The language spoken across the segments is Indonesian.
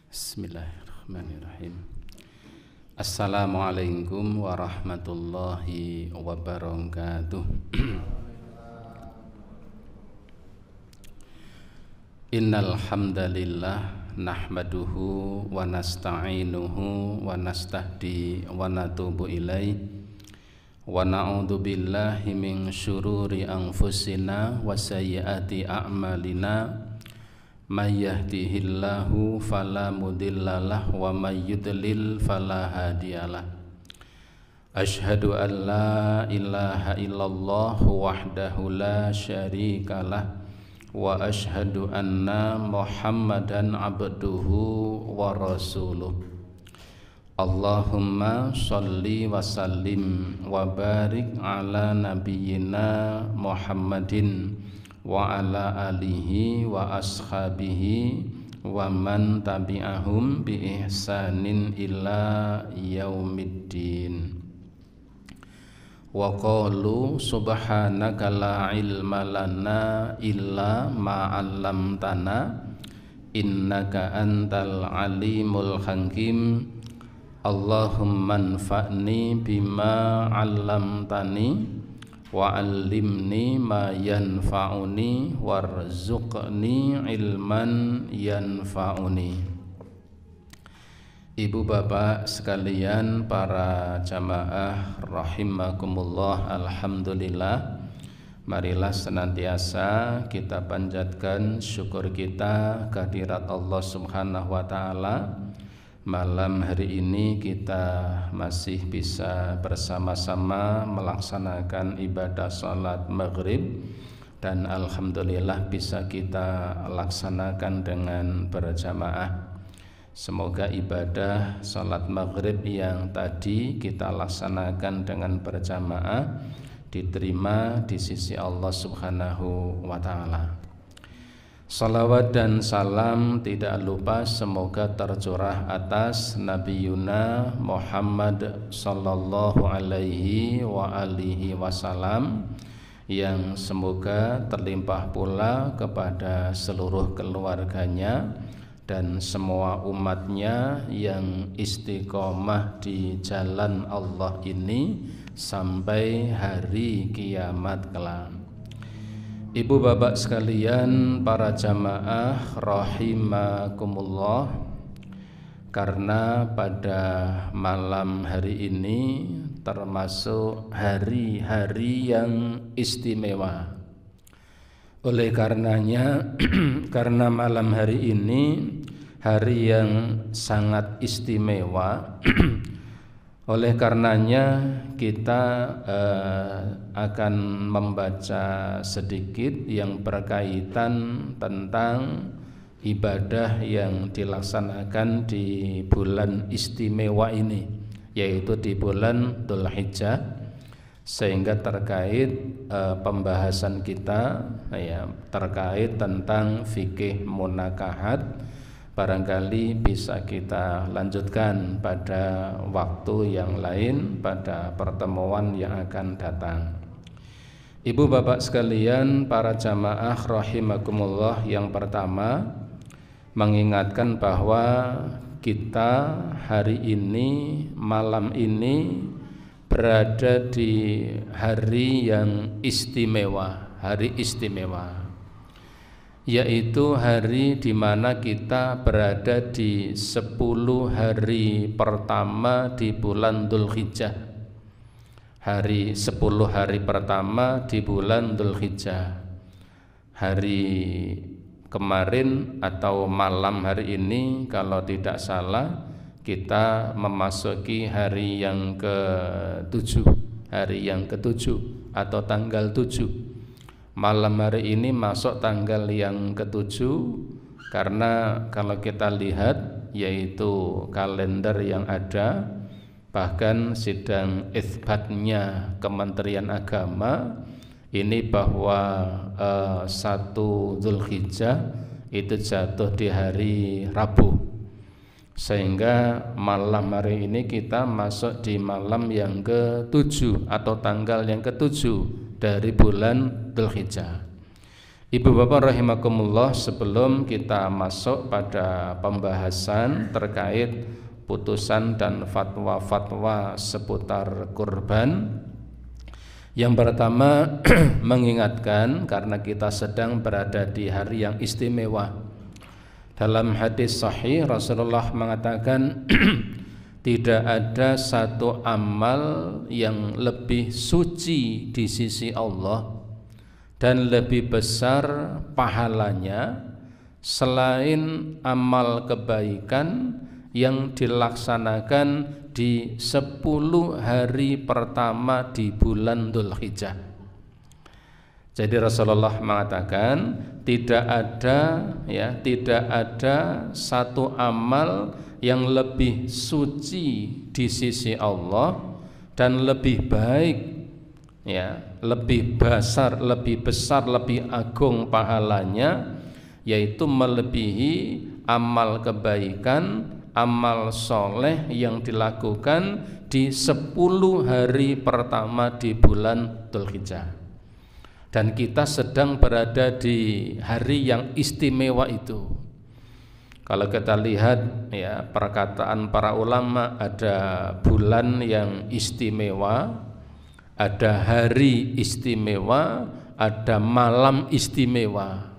Bismillahirrahmanirrahim. Assalamualaikum warahmatullahi wabarakatuh. Innal hamdalillah nahmaduhu wa nasta'inuhu wa nastahdi wa natubu ilaih wa na'udzu billahi min syururi anfusina wa sayyiati a'malina. May yahdihillahu fala mudhillalah wa may yudlil fala hadiyalah. Asyhadu an la ilaha illallah wahdahu la syarikalah wa asyhadu anna Muhammadan abduhu wa rasuluh. Allahumma sholli wa sallim wa barik ala nabiyyina Muhammadin wa ala alihi wa ashabihi wa man tabi'ahum bi ihsanin ila yaumiddin. Wa qalu subhanaka la ilma lana illa ma 'allamtana innaka antal alimul hakim. Allahumma anfa'ni bima 'allamtani wa 'allimni ma yanfa'uni warzuqni ilman yanfa'uni. Ibu bapak sekalian, para jamaah rahimakumullah, alhamdulillah, marilah senantiasa kita panjatkan syukur kita kehadirat Allah Subhanahu wa taala. Malam hari ini kita masih bisa bersama-sama melaksanakan ibadah salat maghrib, dan alhamdulillah bisa kita laksanakan dengan berjamaah. Semoga ibadah salat maghrib yang tadi kita laksanakan dengan berjamaah diterima di sisi Allah Subhanahu wa taala. Salawat dan salam tidak lupa semoga tercurah atas Nabi Yuna Muhammad sallallahu alaihi wa alihi wasallam, yang semoga terlimpah pula kepada seluruh keluarganya dan semua umatnya yang istiqomah di jalan Allah ini sampai hari kiamat kelak. Ibu bapak sekalian, para jamaah rahimakumullah, karena pada malam hari ini termasuk hari-hari yang istimewa. Oleh karenanya karena malam hari ini hari yang sangat istimewa, oleh karenanya kita akan membaca sedikit yang berkaitan tentang ibadah yang dilaksanakan di bulan istimewa ini, yaitu di bulan Dzulhijjah, sehingga terkait pembahasan kita terkait tentang fikih munakahat barangkali bisa kita lanjutkan pada waktu yang lain, pada pertemuan yang akan datang. Ibu bapak sekalian, para jamaah rahimakumullah, yang pertama mengingatkan bahwa kita hari ini, malam ini berada di hari yang istimewa, hari istimewa, yaitu hari di mana kita berada di 10 hari pertama di bulan Dzulhijjah. Hari 10 hari pertama di bulan Dzulhijjah. Hari kemarin atau malam hari ini kalau tidak salah kita memasuki hari yang ke-7, hari yang ke-7 atau tanggal 7. Malam hari ini masuk tanggal yang ke-7, karena kalau kita lihat yaitu kalender yang ada, bahkan sidang itsbatnya Kementerian Agama ini bahwa 1 Dzulhijjah itu jatuh di hari Rabu, sehingga malam hari ini kita masuk di malam yang ke-7 atau tanggal yang ke-7 dari bulan Dzulhijjah. Ibu bapak rahimakumullah, sebelum kita masuk pada pembahasan terkait putusan dan fatwa-fatwa seputar kurban, yang pertama mengingatkan karena kita sedang berada di hari yang istimewa. Dalam hadis sahih Rasulullah mengatakan tidak ada satu amal yang lebih suci di sisi Allah dan lebih besar pahalanya selain amal kebaikan yang dilaksanakan di 10 hari pertama di bulan Dzulhijjah. Jadi Rasulullah mengatakan tidak ada satu amal yang lebih suci di sisi Allah dan lebih baik, lebih besar, lebih agung pahalanya, yaitu melebihi amal kebaikan, amal soleh yang dilakukan di 10 hari pertama di bulan Dzulhijjah. Dan kita sedang berada di hari yang istimewa itu. Kalau kita lihat perkataan para ulama, ada bulan yang istimewa, ada hari istimewa, ada malam istimewa.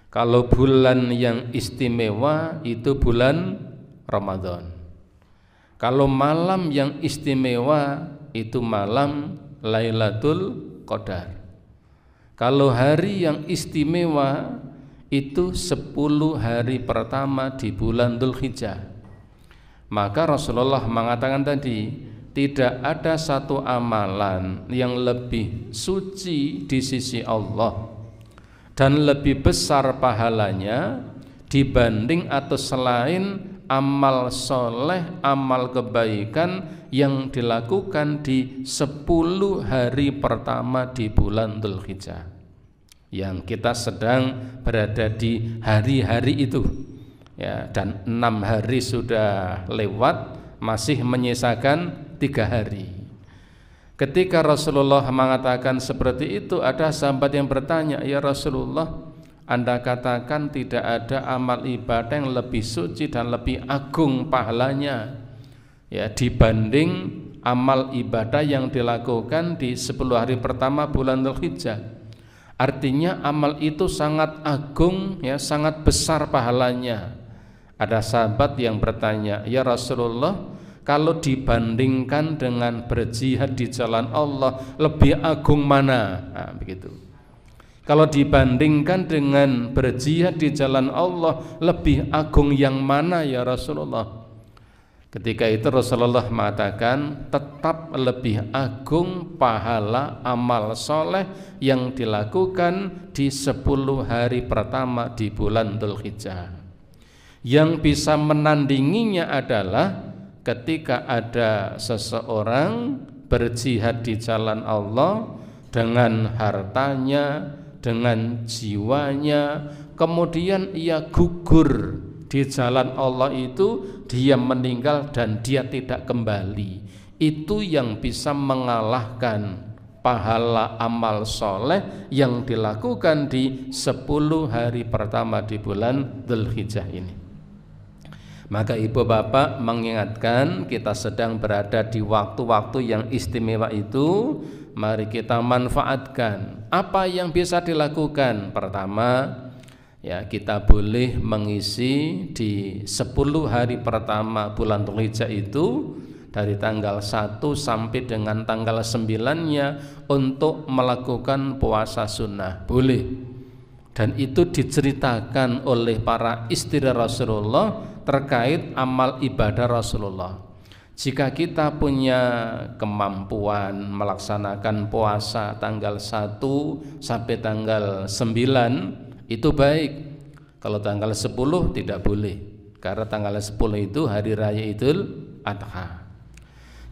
Kalau bulan yang istimewa itu bulan Ramadan. Kalau malam yang istimewa itu malam Lailatul Qadar. Kalau hari yang istimewa itu 10 hari pertama di bulan Dzulhijjah. Maka Rasulullah mengatakan tadi, tidak ada satu amalan yang lebih suci di sisi Allah dan lebih besar pahalanya dibanding atau selain amal soleh, amal kebaikan yang dilakukan di 10 hari pertama di bulan Dzulhijjah. Yang kita sedang berada di hari-hari itu, dan 6 hari sudah lewat, masih menyisakan 3 hari. Ketika Rasulullah mengatakan seperti itu, ada sahabat yang bertanya, ya Rasulullah, Anda katakan tidak ada amal ibadah yang lebih suci dan lebih agung pahalanya dibanding amal ibadah yang dilakukan di 10 hari pertama bulan Dzulhijjah. Artinya amal itu sangat agung, sangat besar pahalanya. Ada sahabat yang bertanya, ya Rasulullah, kalau dibandingkan dengan berjihad di jalan Allah, lebih agung mana? Begitu. Kalau dibandingkan dengan berjihad di jalan Allah, lebih agung yang mana ya Rasulullah? Ketika itu Rasulullah mengatakan tetap lebih agung pahala amal soleh yang dilakukan di 10 hari pertama di bulan Dzulhijjah. Yang bisa menandinginya adalah ketika ada seseorang berjihad di jalan Allah dengan hartanya, dengan jiwanya, kemudian ia gugur di jalan Allah itu, dia meninggal dan dia tidak kembali. Itu yang bisa mengalahkan pahala amal soleh yang dilakukan di 10 hari pertama di bulan Dzulhijjah ini. Maka ibu bapak mengingatkan, kita sedang berada di waktu-waktu yang istimewa itu. Mari kita manfaatkan. Apa yang bisa dilakukan? Pertama, kita boleh mengisi di 10 hari pertama bulan Dzulhijjah itu, dari tanggal 1 sampai dengan tanggal 9-nya, untuk melakukan puasa sunnah. Boleh. Dan itu diceritakan oleh para istri Rasulullah terkait amal ibadah Rasulullah. Jika kita punya kemampuan melaksanakan puasa tanggal 1 sampai tanggal 9, itu baik. Kalau tanggal 10 tidak boleh, karena tanggal 10 itu hari raya Idul Adha.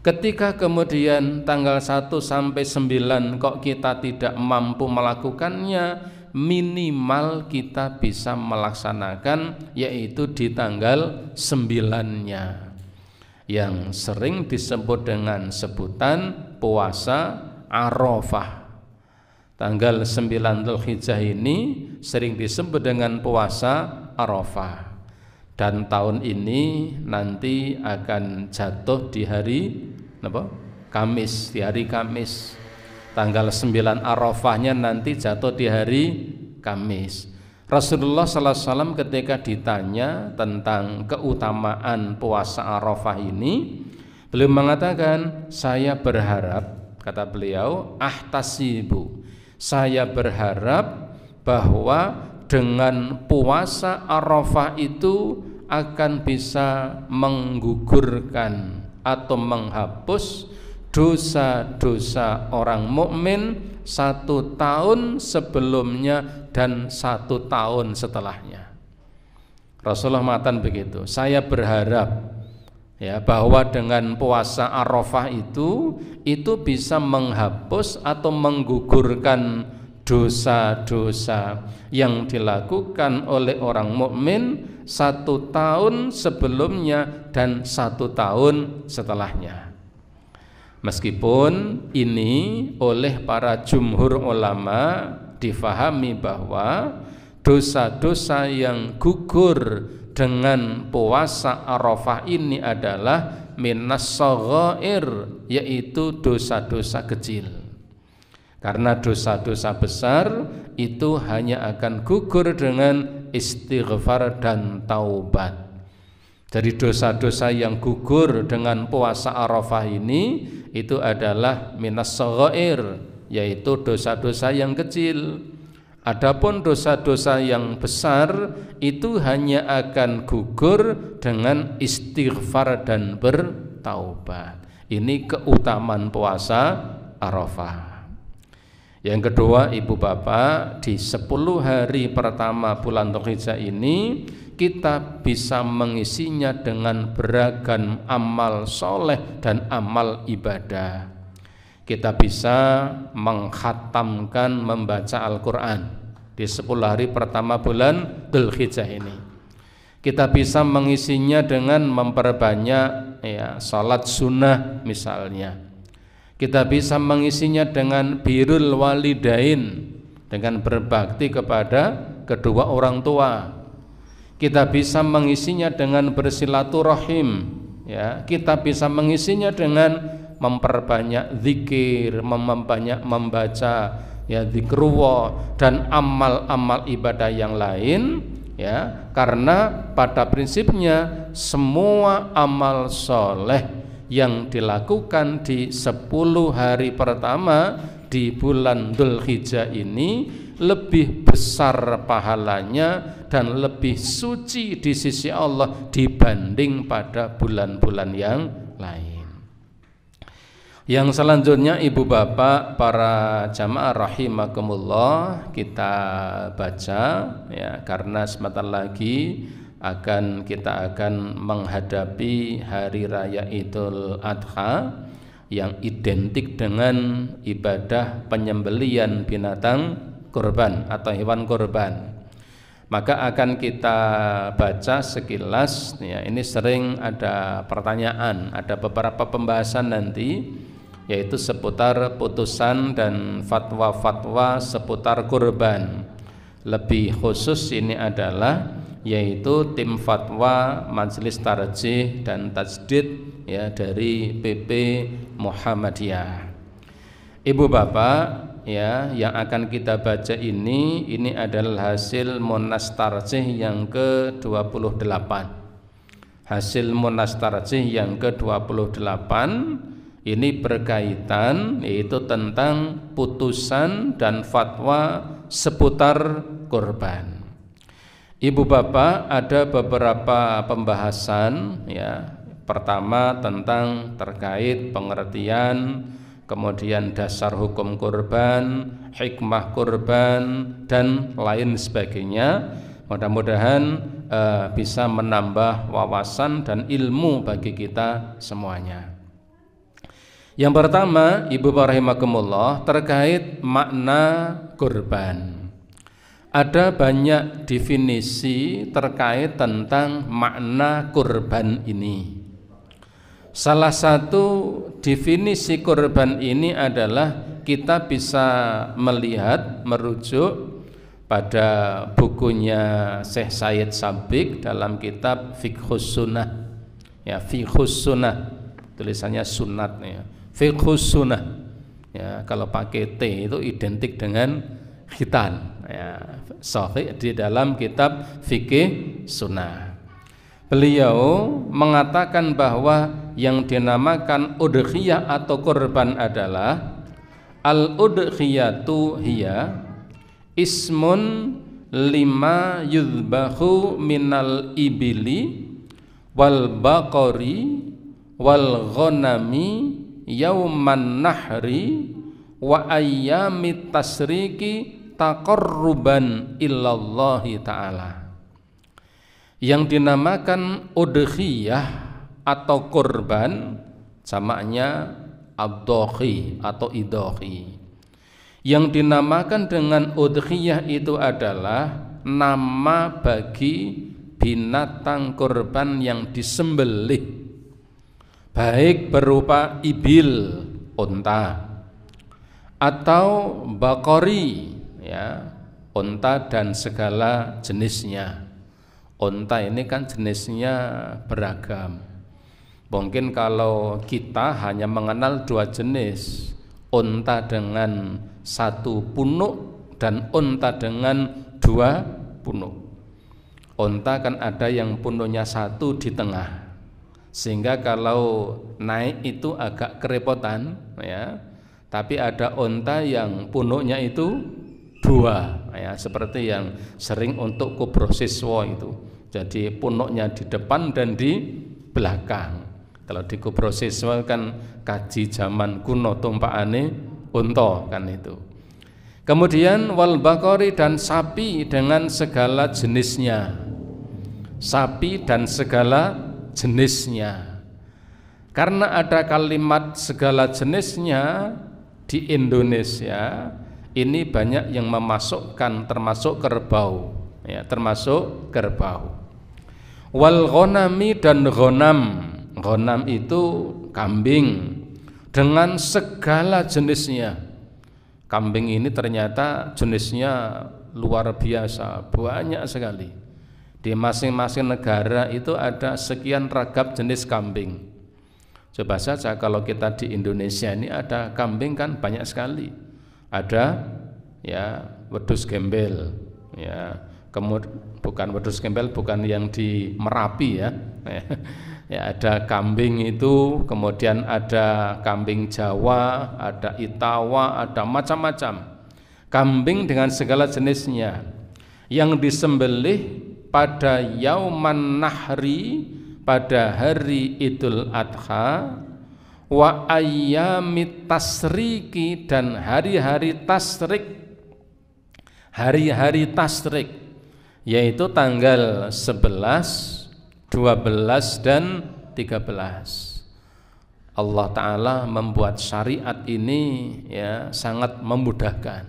Ketika kemudian tanggal 1 sampai 9 kok kita tidak mampu melakukannya, minimal kita bisa melaksanakan yaitu di tanggal 9-nya, yang sering disebut dengan sebutan puasa Arafah. Tanggal 9 Dzulhijjah ini sering disebut dengan puasa Arafah. Dan tahun ini nanti akan jatuh di hari Kamis, di hari Kamis. Tanggal 9 Arafahnya nanti jatuh di hari Kamis. Rasulullah SAW ketika ditanya tentang keutamaan puasa Arafah ini, beliau mengatakan, saya berharap, kata beliau, ahtasibu, saya berharap bahwa dengan puasa Arafah itu akan bisa menggugurkan atau menghapus dosa-dosa orang mukmin 1 tahun sebelumnya dan 1 tahun setelahnya. Rasulullah mengatakan begitu. Saya berharap ya bahwa dengan puasa Arafah itu bisa menghapus atau menggugurkan dosa-dosa yang dilakukan oleh orang mukmin 1 tahun sebelumnya dan 1 tahun setelahnya. Meskipun ini oleh para jumhur ulama difahami bahwa dosa-dosa yang gugur dengan puasa Arafah ini adalah minas shaghair, yaitu dosa-dosa kecil. Karena dosa-dosa besar itu hanya akan gugur dengan istighfar dan taubat. Jadi dosa-dosa yang gugur dengan puasa Arafah ini itu adalah minas shaghair, yaitu dosa-dosa yang kecil. Adapun dosa-dosa yang besar itu hanya akan gugur dengan istighfar dan bertaubat. Ini keutamaan puasa Arafah. Yang kedua, ibu bapak, di 10 hari pertama bulan Dzulhijjah ini kita bisa mengisinya dengan beragam amal soleh dan amal ibadah. Kita bisa mengkhatamkan membaca Al-Quran di 10 hari pertama bulan Dzulhijjah ini. Kita bisa mengisinya dengan memperbanyak salat sunnah misalnya. Kita bisa mengisinya dengan birrul walidain, dengan berbakti kepada kedua orang tua. Kita bisa mengisinya dengan bersilaturahim, ya. Kita bisa mengisinya dengan memperbanyak zikir, memperbanyak membaca zikrullah dan amal-amal ibadah yang lain, ya. Karena pada prinsipnya semua amal soleh yang dilakukan di 10 hari pertama di bulan Dzulhijjah ini lebih besar pahalanya dan lebih suci di sisi Allah dibanding pada bulan-bulan yang lain. Yang selanjutnya, ibu bapak, para jamaah rahimakumullah, kita baca ya, karena sebentar lagi kita akan menghadapi hari raya Idul Adha yang identik dengan ibadah penyembelihan binatang kurban atau hewan kurban. Maka akan kita baca sekilas ya, ini sering ada pertanyaan, ada beberapa pembahasan nanti, yaitu seputar putusan dan fatwa-fatwa seputar kurban. Lebih khusus ini adalah yaitu tim fatwa Majelis Tarjih dan Tajdid ya, dari PP Muhammadiyah. Ibu bapak ya, yang akan kita baca ini adalah hasil Munas Tarjih yang ke-28. Hasil Munas Tarjih yang ke-28 ini berkaitan yaitu tentang putusan dan fatwa seputar kurban. Ibu bapak, ada beberapa pembahasan ya. Pertama tentang terkait pengertian, kemudian dasar hukum kurban, hikmah kurban dan lain sebagainya. Mudah-mudahan bisa menambah wawasan dan ilmu bagi kita semuanya. Yang pertama, ibu rahimakumullah, terkait makna kurban. Ada banyak definisi terkait tentang makna kurban ini. Salah satu definisi kurban ini adalah kita bisa melihat, merujuk pada bukunya Syekh Said Sabiq dalam kitab Fiqhus Sunnah. Ya, Fiqhus Sunnah, tulisannya sunat ya. Fiqhus Sunnah. Ya, kalau pakai T itu identik dengan khitan. Ya, sahih di dalam kitab Fikih Sunnah. Beliau mengatakan bahwa yang dinamakan udhiyah atau kurban adalah al-udhiyatu hiya ismun lima yudbahu minal ibili wal baqari wal ghanami yauman nahri wa ayyamit tasriki taqarruban illallahi ta'ala. Yang dinamakan udhiyah atau kurban jamaknya ad-dhahi atau idhahi. Yang dinamakan dengan udhiyah itu adalah nama bagi binatang kurban yang disembelih, baik berupa ibil, unta, atau bakori, ya, unta dan segala jenisnya. Unta ini kan jenisnya beragam. Mungkin kalau kita hanya mengenal dua jenis, unta dengan satu punuk dan unta dengan dua punuk. Unta kan ada yang punuknya satu di tengah, sehingga kalau naik itu agak kerepotan, ya. Tapi ada unta yang punuknya itu dua, ya, seperti yang sering untuk kubrosiswa itu. Jadi punuknya di depan dan di belakang. Kalau di kubrosiswa kan kaji zaman kuno tumpakane unta kan itu. Kemudian wal bakori dan sapi dengan segala jenisnya. Sapi dan segala jenisnya. Karena ada kalimat segala jenisnya di Indonesia, ini banyak yang memasukkan termasuk kerbau, ya, termasuk kerbau. Wal ghanami dan ghanam. Ghanam itu kambing dengan segala jenisnya. Kambing ini ternyata jenisnya luar biasa, banyak sekali. Di masing-masing negara itu ada sekian ragam jenis kambing. Coba saja kalau kita di Indonesia ini ada kambing kan banyak sekali. Ada ya wedhus gembel, ya. Kemudian bukan wedhus gembel, bukan yang di Merapi ya. Ya, ada kambing itu, kemudian ada kambing Jawa, ada Itawa, ada macam-macam. Kambing dengan segala jenisnya yang disembelih pada yauman nahri, pada hari Idul Adha, wa ayyamit tasriki, dan hari-hari tasrik. Hari-hari tasrik yaitu tanggal 11, 12 dan 13. Allah Ta'ala membuat syariat ini ya sangat memudahkan.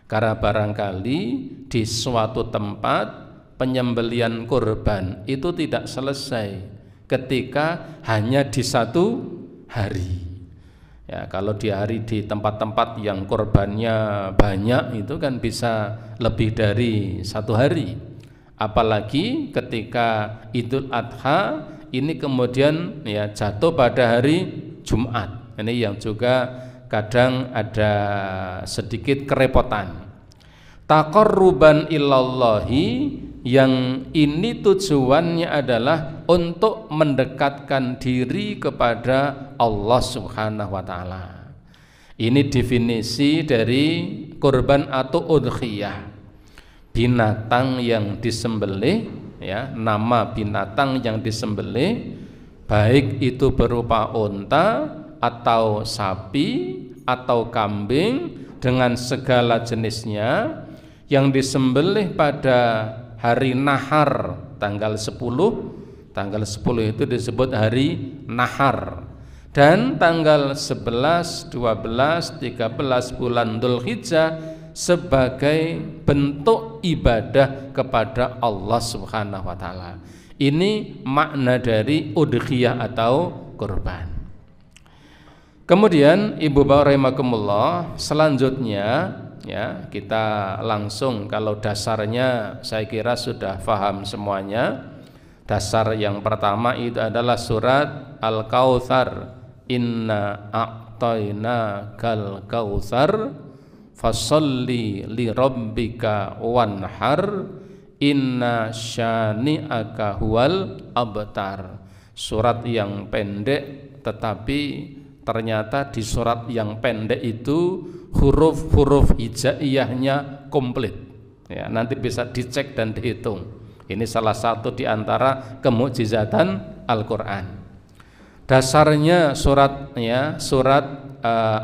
Karena barangkali di suatu tempat penyembelian kurban itu tidak selesai ketika hanya di satu hari. Ya, kalau di hari di tempat-tempat yang kurbannya banyak itu kan bisa lebih dari satu hari. Apalagi ketika Idul Adha ini kemudian ya jatuh pada hari Jumat. Ini yang juga kadang ada sedikit kerepotan. Taqarruban ilallahi, yang ini tujuannya adalah untuk mendekatkan diri kepada Allah Subhanahu wa taala. Ini definisi dari kurban atau udhiyah. Binatang yang disembelih, ya, nama binatang yang disembelih, baik itu berupa unta atau sapi atau kambing dengan segala jenisnya, yang disembelih pada hari nahar tanggal 10. Tanggal 10 itu disebut hari nahar, dan tanggal 11, 12, 13 bulan Dzulhijjah sebagai bentuk ibadah kepada Allah Subhanahu wa taala. Ini makna dari udhiyah atau kurban. Kemudian Ibu Bapak rahimakumullah, selanjutnya ya kita langsung, kalau dasarnya saya kira sudah paham semuanya. Dasar yang pertama itu adalah surat Al-Kautsar, inna a'tainakal kautsar fasholli li rabbika wanhar inna syani'aka huwal abtar. Surat yang pendek, tetapi ternyata di surat yang pendek itu huruf-huruf hijaiyahnya komplit ya, nanti bisa dicek dan dihitung. Ini salah satu di antara kemukjizatan Al-Quran. Dasarnya surat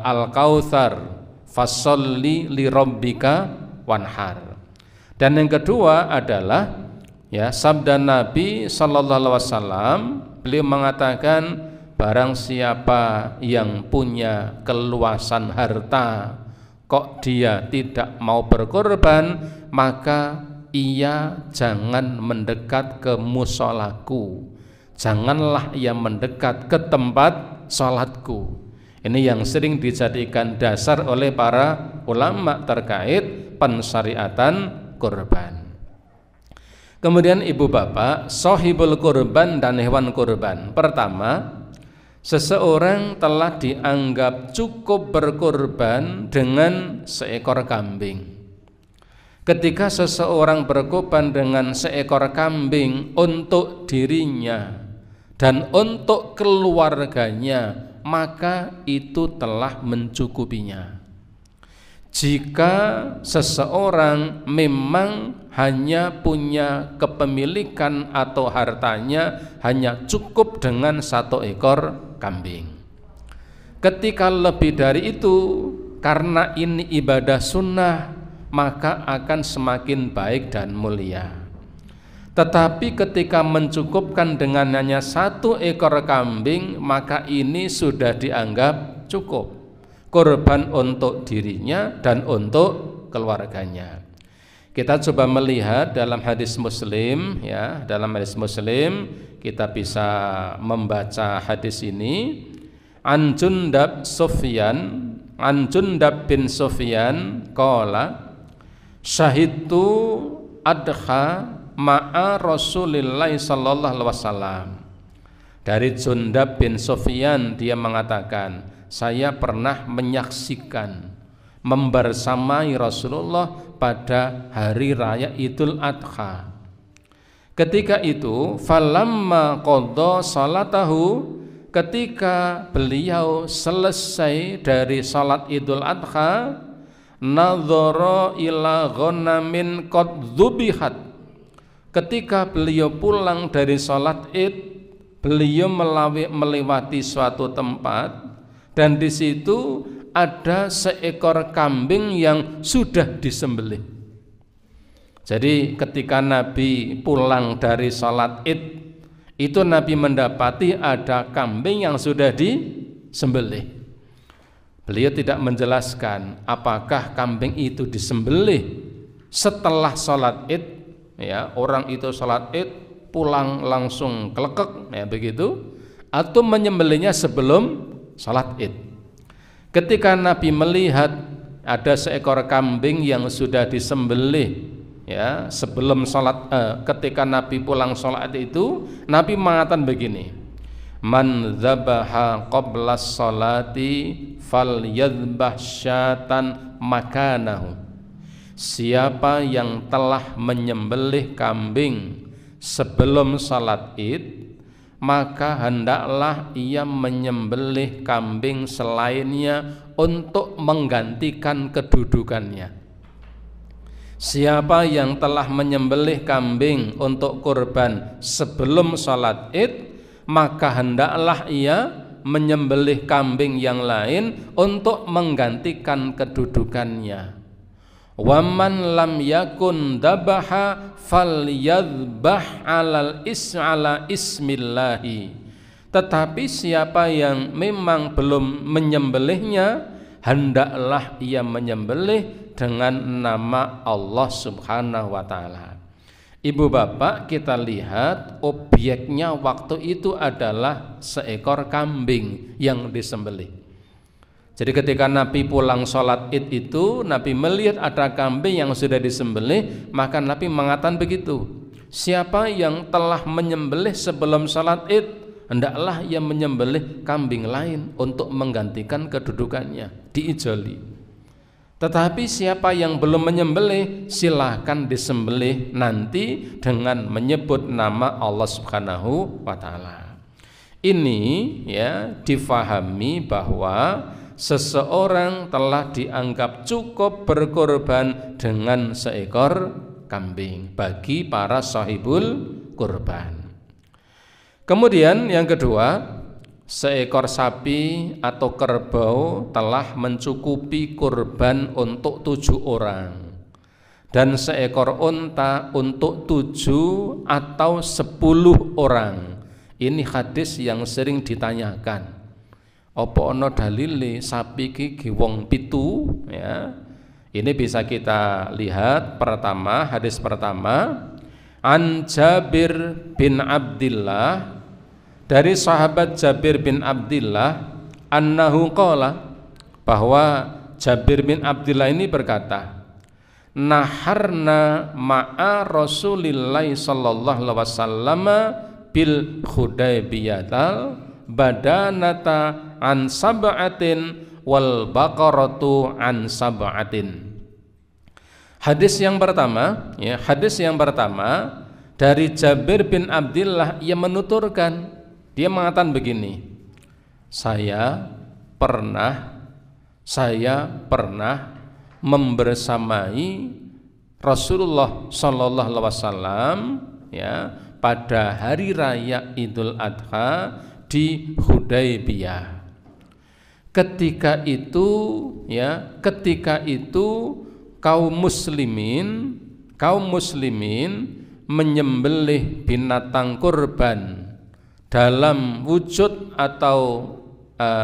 Al-Kautsar, fasholli li rabbika wanhar. Dan yang kedua adalah ya sabda Nabi sallallahu alaihi wasallam, beliau mengatakan, barang siapa yang punya keluasan harta kok dia tidak mau berkorban, maka ia jangan mendekat ke musolaku, janganlah ia mendekat ke tempat sholatku. Ini yang sering dijadikan dasar oleh para ulama terkait pensyariatan kurban. Kemudian ibu bapak, sohibul kurban dan hewan kurban. Pertama, seseorang telah dianggap cukup berkurban dengan seekor kambing. Ketika seseorang berkorban dengan seekor kambing untuk dirinya dan untuk keluarganya, maka itu telah mencukupinya. Jika seseorang memang hanya punya kepemilikan atau hartanya hanya cukup dengan satu ekor kambing, ketika lebih dari itu, karena ini ibadah sunnah, maka akan semakin baik dan mulia. Tetapi ketika mencukupkan dengan hanya satu ekor kambing, maka ini sudah dianggap cukup, korban untuk dirinya dan untuk keluarganya. Kita coba melihat dalam hadis Muslim ya, dalam hadis Muslim kita bisa membaca hadis ini. An Jundab bin Sufyan qala syahidtu adha ma'a Rasulillah sallallahu alaihi wasallam. Dari Jundab bin Sufyan, dia mengatakan, saya pernah menyaksikan membersamai Rasulullah pada hari raya Idul Adha. Ketika itu falamma qadha salatahu, ketika beliau selesai dari salat Idul Adha, nadhara ila ghanamin qad dzubihat. Ketika beliau pulang dari salat Id, beliau melewati suatu tempat dan di situ ada seekor kambing yang sudah disembelih. Jadi ketika Nabi pulang dari salat Id, itu Nabi mendapati ada kambing yang sudah disembelih. Beliau tidak menjelaskan apakah kambing itu disembelih setelah sholat Id, ya, orang itu sholat Id pulang langsung kelekek, ya begitu, atau menyembelihnya sebelum sholat Id. Ketika Nabi melihat ada seekor kambing yang sudah disembelih, ya, sebelum sholat, ketika Nabi pulang sholat itu, Nabi mengatakan begini, man dzabaha qabla sholati falyadhbah syatan makanahu. Siapa yang telah menyembelih kambing sebelum salat Id, maka hendaklah ia menyembelih kambing selainnya untuk menggantikan kedudukannya. Siapa yang telah menyembelih kambing untuk kurban sebelum salat Id, maka hendaklah ia menyembelih kambing yang lain untuk menggantikan kedudukannya. Waman lam yakun dabaha falyadbah ala ismillahi. Tetapi siapa yang memang belum menyembelihnya, hendaklah ia menyembelih dengan nama Allah Subhanahu wa ta'ala. Ibu bapak, kita lihat objeknya waktu itu adalah seekor kambing yang disembelih. Jadi ketika Nabi pulang sholat id itu, Nabi melihat ada kambing yang sudah disembelih, maka Nabi mengatakan begitu, siapa yang telah menyembelih sebelum sholat id, hendaklah ia menyembelih kambing lain untuk menggantikan kedudukannya, diijoli. Tetapi siapa yang belum menyembelih, silahkan disembelih nanti dengan menyebut nama Allah Subhanahu wa Ta'ala. Ini ya difahami bahwa seseorang telah dianggap cukup berkorban dengan seekor kambing bagi para sahibul kurban. Kemudian yang kedua, seekor sapi atau kerbau telah mencukupi kurban untuk 7 orang, dan seekor unta untuk 7 atau 10 orang. Ini hadis yang sering ditanyakan. Apa ana dalile sapi iki wong 7 ya. Ini bisa kita lihat pertama, hadis pertama, an Jabir bin Abdillah, dari sahabat Jabir bin Abdillah, annahu qala, bahwa Jabir bin Abdillah ini berkata, naharna ma'a Rasulillah sallallahu alaihi wasallam bil Hudaybiyatal badanata an sab'atin wal baqaratu an sab'atin. Hadis yang pertama, ya, hadis yang pertama dari Jabir bin Abdillah, ia menuturkan, dia mengatakan begini, saya pernah membersamai Rasulullah sallallahu alaihi wasallam ya pada hari raya Idul Adha di Hudaybiyah. Ketika itu kaum muslimin menyembelih binatang kurban dalam wujud atau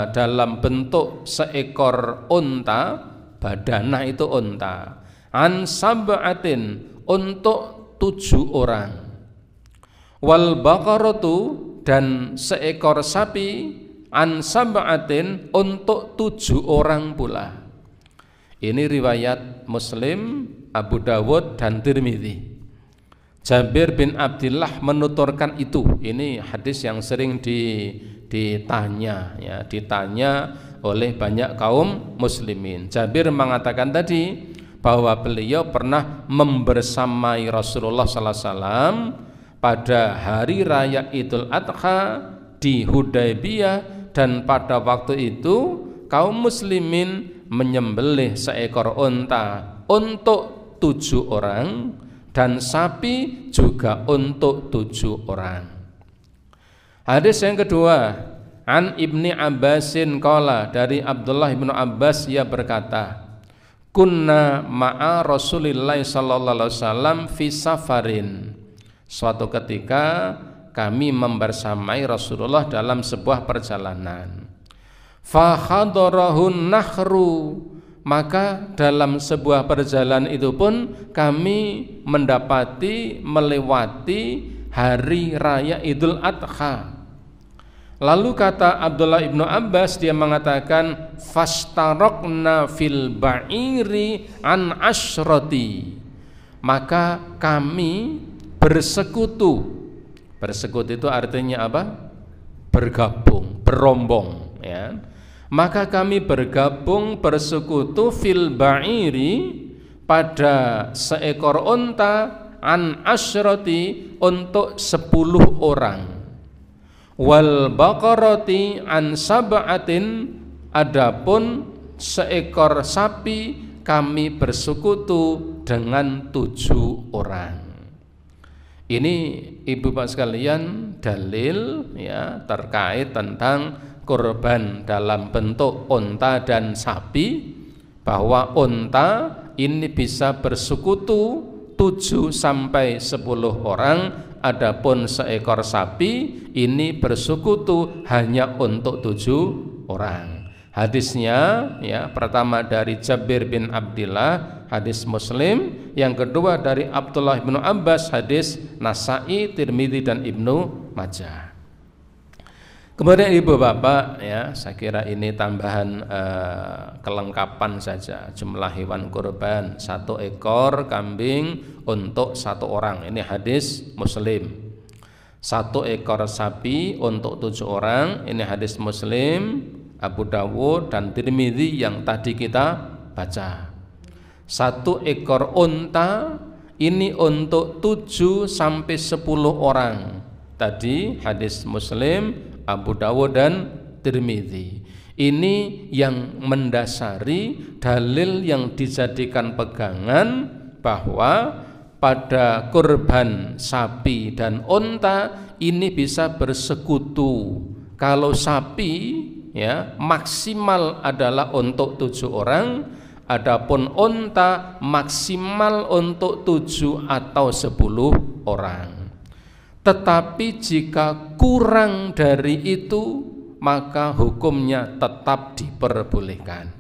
dalam bentuk seekor unta, badanah itu unta, an sab'atin untuk 7 orang, wal baqaratu dan seekor sapi an sab'atin untuk 7 orang pula. Ini riwayat Muslim, Abu Dawud dan Tirmidzi. Jabir bin Abdillah menuturkan itu. Ini hadis yang sering ditanya oleh banyak kaum muslimin. Jabir mengatakan tadi bahwa beliau pernah membersamai Rasulullah sallallahu alaihi wasallam pada hari raya Idul Adha di Hudaybiyah, dan pada waktu itu kaum muslimin menyembelih seekor unta untuk 7 orang dan sapi juga untuk 7 orang. Hadis yang kedua, an Ibni Abbasin qala, dari Abdullah ibnu Abbas, ia berkata, kunna ma'a Rasulillah sallallahu alaihi wasallam fi safarin. Suatu ketika kami membersamai Rasulullah dalam sebuah perjalanan. Fa hadarahun nahru, maka dalam sebuah perjalanan itu pun kami melewati hari raya Idul Adha. Lalu kata Abdullah ibnu Abbas, dia mengatakan, fastarokna fil ba'iri an ashrati, maka kami bersekutu. Bersekutu itu artinya apa? Bergabung, berombong ya. Maka kami bergabung, bersekutu fil ba'iri, pada seekor unta, an asyrati, untuk 10 orang, wal baqarati an sab'atin, adapun seekor sapi kami bersekutu dengan 7 orang. Ini ibu bapak sekalian dalil ya terkait tentang kurban dalam bentuk unta dan sapi, bahwa unta ini bisa bersekutu 7 sampai 10 orang, adapun seekor sapi ini bersekutu hanya untuk 7 orang. Hadisnya ya pertama dari Jabir bin Abdillah, hadis Muslim. Yang kedua dari Abdullah bin Abbas, hadis Nasa'i, Tirmidzi dan Ibnu Majah. Kemudian ibu bapak ya, saya kira ini tambahan kelengkapan saja. Jumlah hewan kurban 1 ekor kambing untuk 1 orang. Ini hadis Muslim. 1 ekor sapi untuk 7 orang. Ini hadis Muslim, Abu Dawud dan Tirmidzi yang tadi kita baca. 1 ekor unta ini untuk 7 sampai 10 orang. Tadi hadis Muslim, Abu Dawud dan Tirmidzi. Ini yang mendasari dalil yang dijadikan pegangan bahwa pada kurban sapi dan unta ini bisa bersekutu. Kalau sapi ya maksimal adalah untuk 7 orang, adapun unta maksimal untuk 7 atau 10 orang. Tetapi jika kurang dari itu, maka hukumnya tetap diperbolehkan.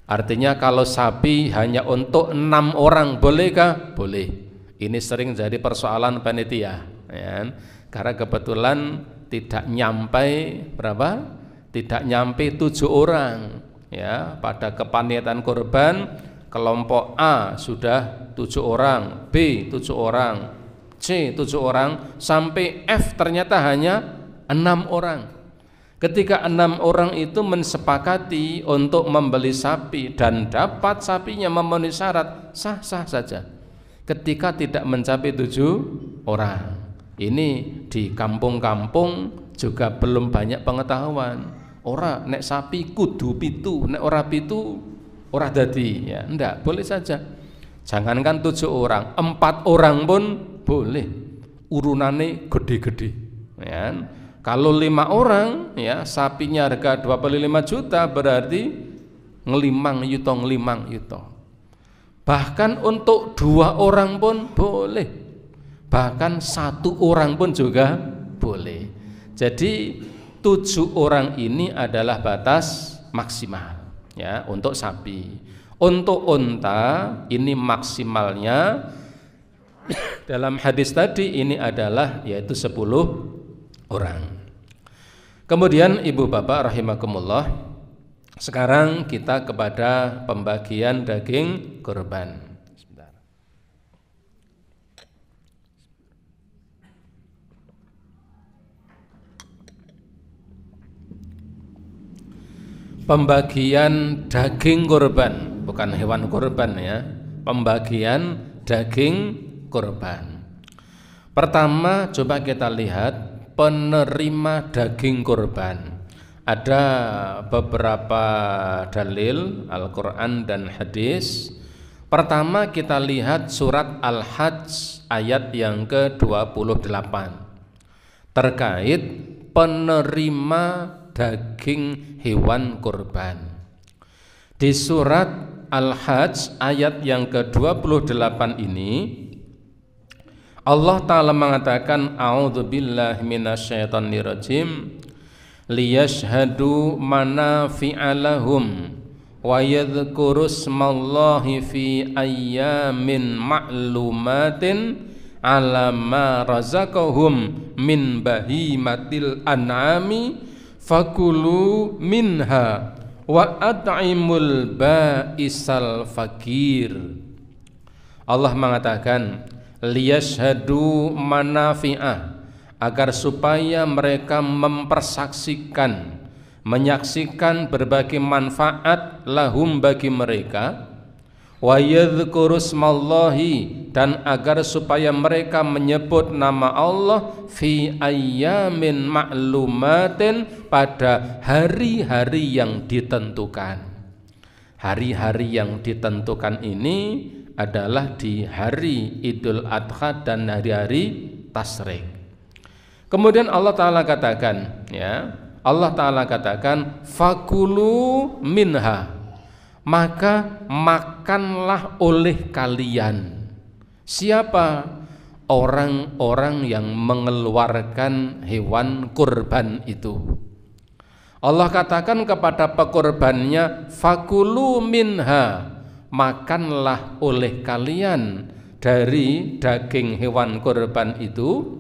Artinya kalau sapi hanya untuk 6 orang bolehkah? Boleh. Ini sering jadi persoalan panitia ya. Karena kebetulan tidak nyampe berapa? Tidak nyampe 7 orang ya. Pada kepanitan kurban kelompok A sudah 7 orang, B 7 orang, C 7 orang, sampai F ternyata hanya 6 orang. Ketika 6 orang itu mensepakati untuk membeli sapi dan dapat sapinya memenuhi syarat, sah-sah saja. Ketika tidak mencapai 7 orang, ini di kampung-kampung juga belum banyak pengetahuan. Ora nek sapi kudu pitu, nek ora pitu ora dadi ya. Ndak, boleh saja. Jangankan 7 orang, 4 orang pun boleh, urunane gede-gede ya. Kalau 5 orang ya, sapinya harga 25 juta berarti ngelimang yuto. Bahkan untuk 2 orang pun boleh, bahkan 1 orang pun juga boleh. Jadi 7 orang ini adalah batas maksimal ya untuk sapi. Untuk unta ini maksimalnya dalam hadis tadi ini adalah yaitu 10 orang. Kemudian ibu bapak rahimakumullah, sekarang kita kepada pembagian daging kurban. Sebentar. Pembagian daging kurban, bukan hewan kurban ya. Pembagian daging kurban. Pertama coba kita lihat penerima daging kurban. Ada beberapa dalil Al-Quran dan hadis. Pertama kita lihat surat Al-Hajj ayat yang ke-28 terkait penerima daging hewan kurban. Di surat Al-Hajj ayat yang ke-28 ini Allah Ta'ala mengatakan a'udzubillahi minasyaitonirrajim liyashhadu manafi'a lahum wa yadhkuru smallahi fi ayyamin ma'lumatin ala ma razaqahum min bahimatil an'ami fakulu minha wa at'imul ba'isal fakir. Allah mengatakan liyashhadu manafi'ah, agar supaya mereka mempersaksikan, menyaksikan berbagai manfaat lahum bagi mereka, wa yadhkuru smallahi, dan agar supaya mereka menyebut nama Allah fi ayyamin ma'lumatin, pada hari-hari yang ditentukan. Hari-hari yang ditentukan ini adalah di hari Idul Adha dan hari-hari Tasyrik. Kemudian Allah Ta'ala katakan ya, Allah Ta'ala katakan fakulu minha, maka makanlah oleh kalian. Siapa? Orang-orang yang mengeluarkan hewan kurban itu. Allah katakan kepada pekurbannya fakulu minha, makanlah oleh kalian dari daging hewan kurban itu.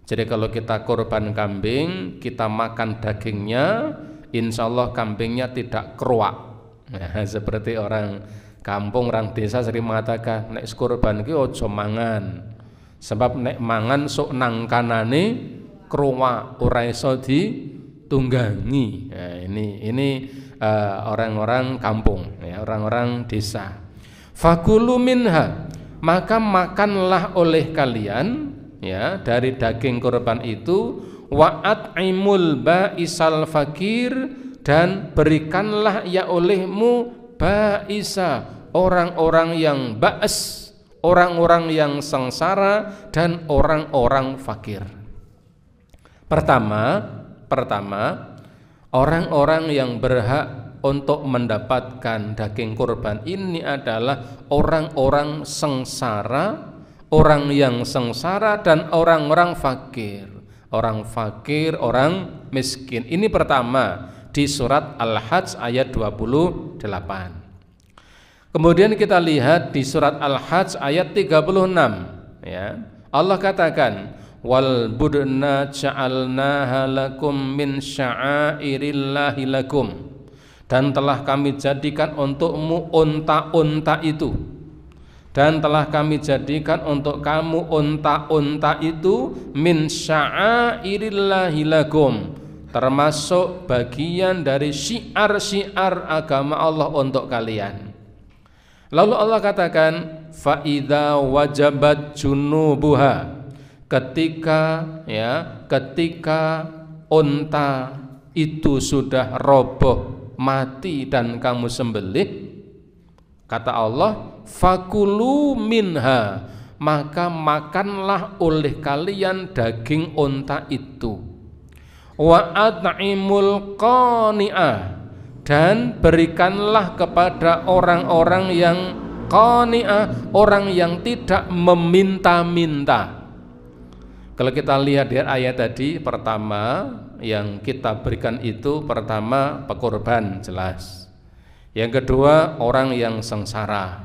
Jadi kalau kita korban kambing, kita makan dagingnya, insya Allah kambingnya tidak keruak. Nah, seperti orang kampung, orang desa sering mengatakan, nek korban ki ojo mangan, sebab nek mangan sok nang kanane keruak, ora iso ditunggangi. Nah, ini orang-orang kampung, ya, orang-orang desa. Fakulu minha, maka makanlah oleh kalian, ya, dari daging korban itu, wa'at'imul ba'isal fakir, dan berikanlah ya olehmu ba'isa, orang-orang yang ba'as, orang-orang yang sengsara dan orang-orang fakir. Pertama, orang-orang yang berhak untuk mendapatkan daging kurban ini adalah orang-orang sengsara, orang yang sengsara dan orang-orang fakir. Orang fakir, orang miskin. Ini pertama di surat Al-Hajj ayat 28. Kemudian kita lihat di surat Al-Hajj ayat 36, ya. Allah katakan, wal budna ja'alnaha lakum min sya'airillahi lakum, dan telah kami jadikan untukmu unta-unta itu, dan telah kami jadikan untuk kamu unta-unta itu min sya'airillahi lakum, termasuk bagian dari syiar-syiar agama Allah untuk kalian. Lalu Allah katakan, fa idza wajabat junubuha, ketika unta itu sudah roboh, mati dan kamu sembelih, kata Allah, fakulu minha, maka makanlah oleh kalian daging unta itu, wa at'imul qani'ah, dan berikanlah kepada orang-orang yang qani'ah, orang yang tidak meminta-minta. Kalau kita lihat di ayat tadi, pertama yang kita berikan itu, pertama pekorban, jelas. Yang kedua orang yang sengsara.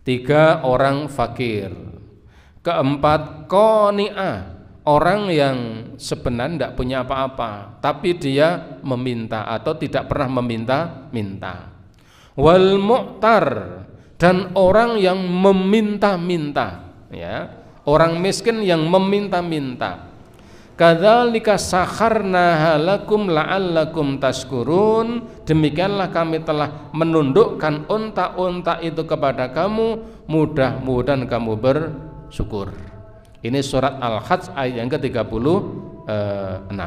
Tiga orang fakir. Keempat qani'ah, orang yang sebenarnya tidak punya apa-apa, tapi dia meminta atau tidak pernah meminta-minta. Wal mu'tar, dan orang yang meminta-minta, ya. Orang miskin yang meminta-minta. Kadzalika sakharnaha lakum la'allakum tashkurun, demikianlah kami telah menundukkan unta-unta itu kepada kamu, mudah-mudahan kamu bersyukur. Ini surat Al-Hajj ayat yang ke-36.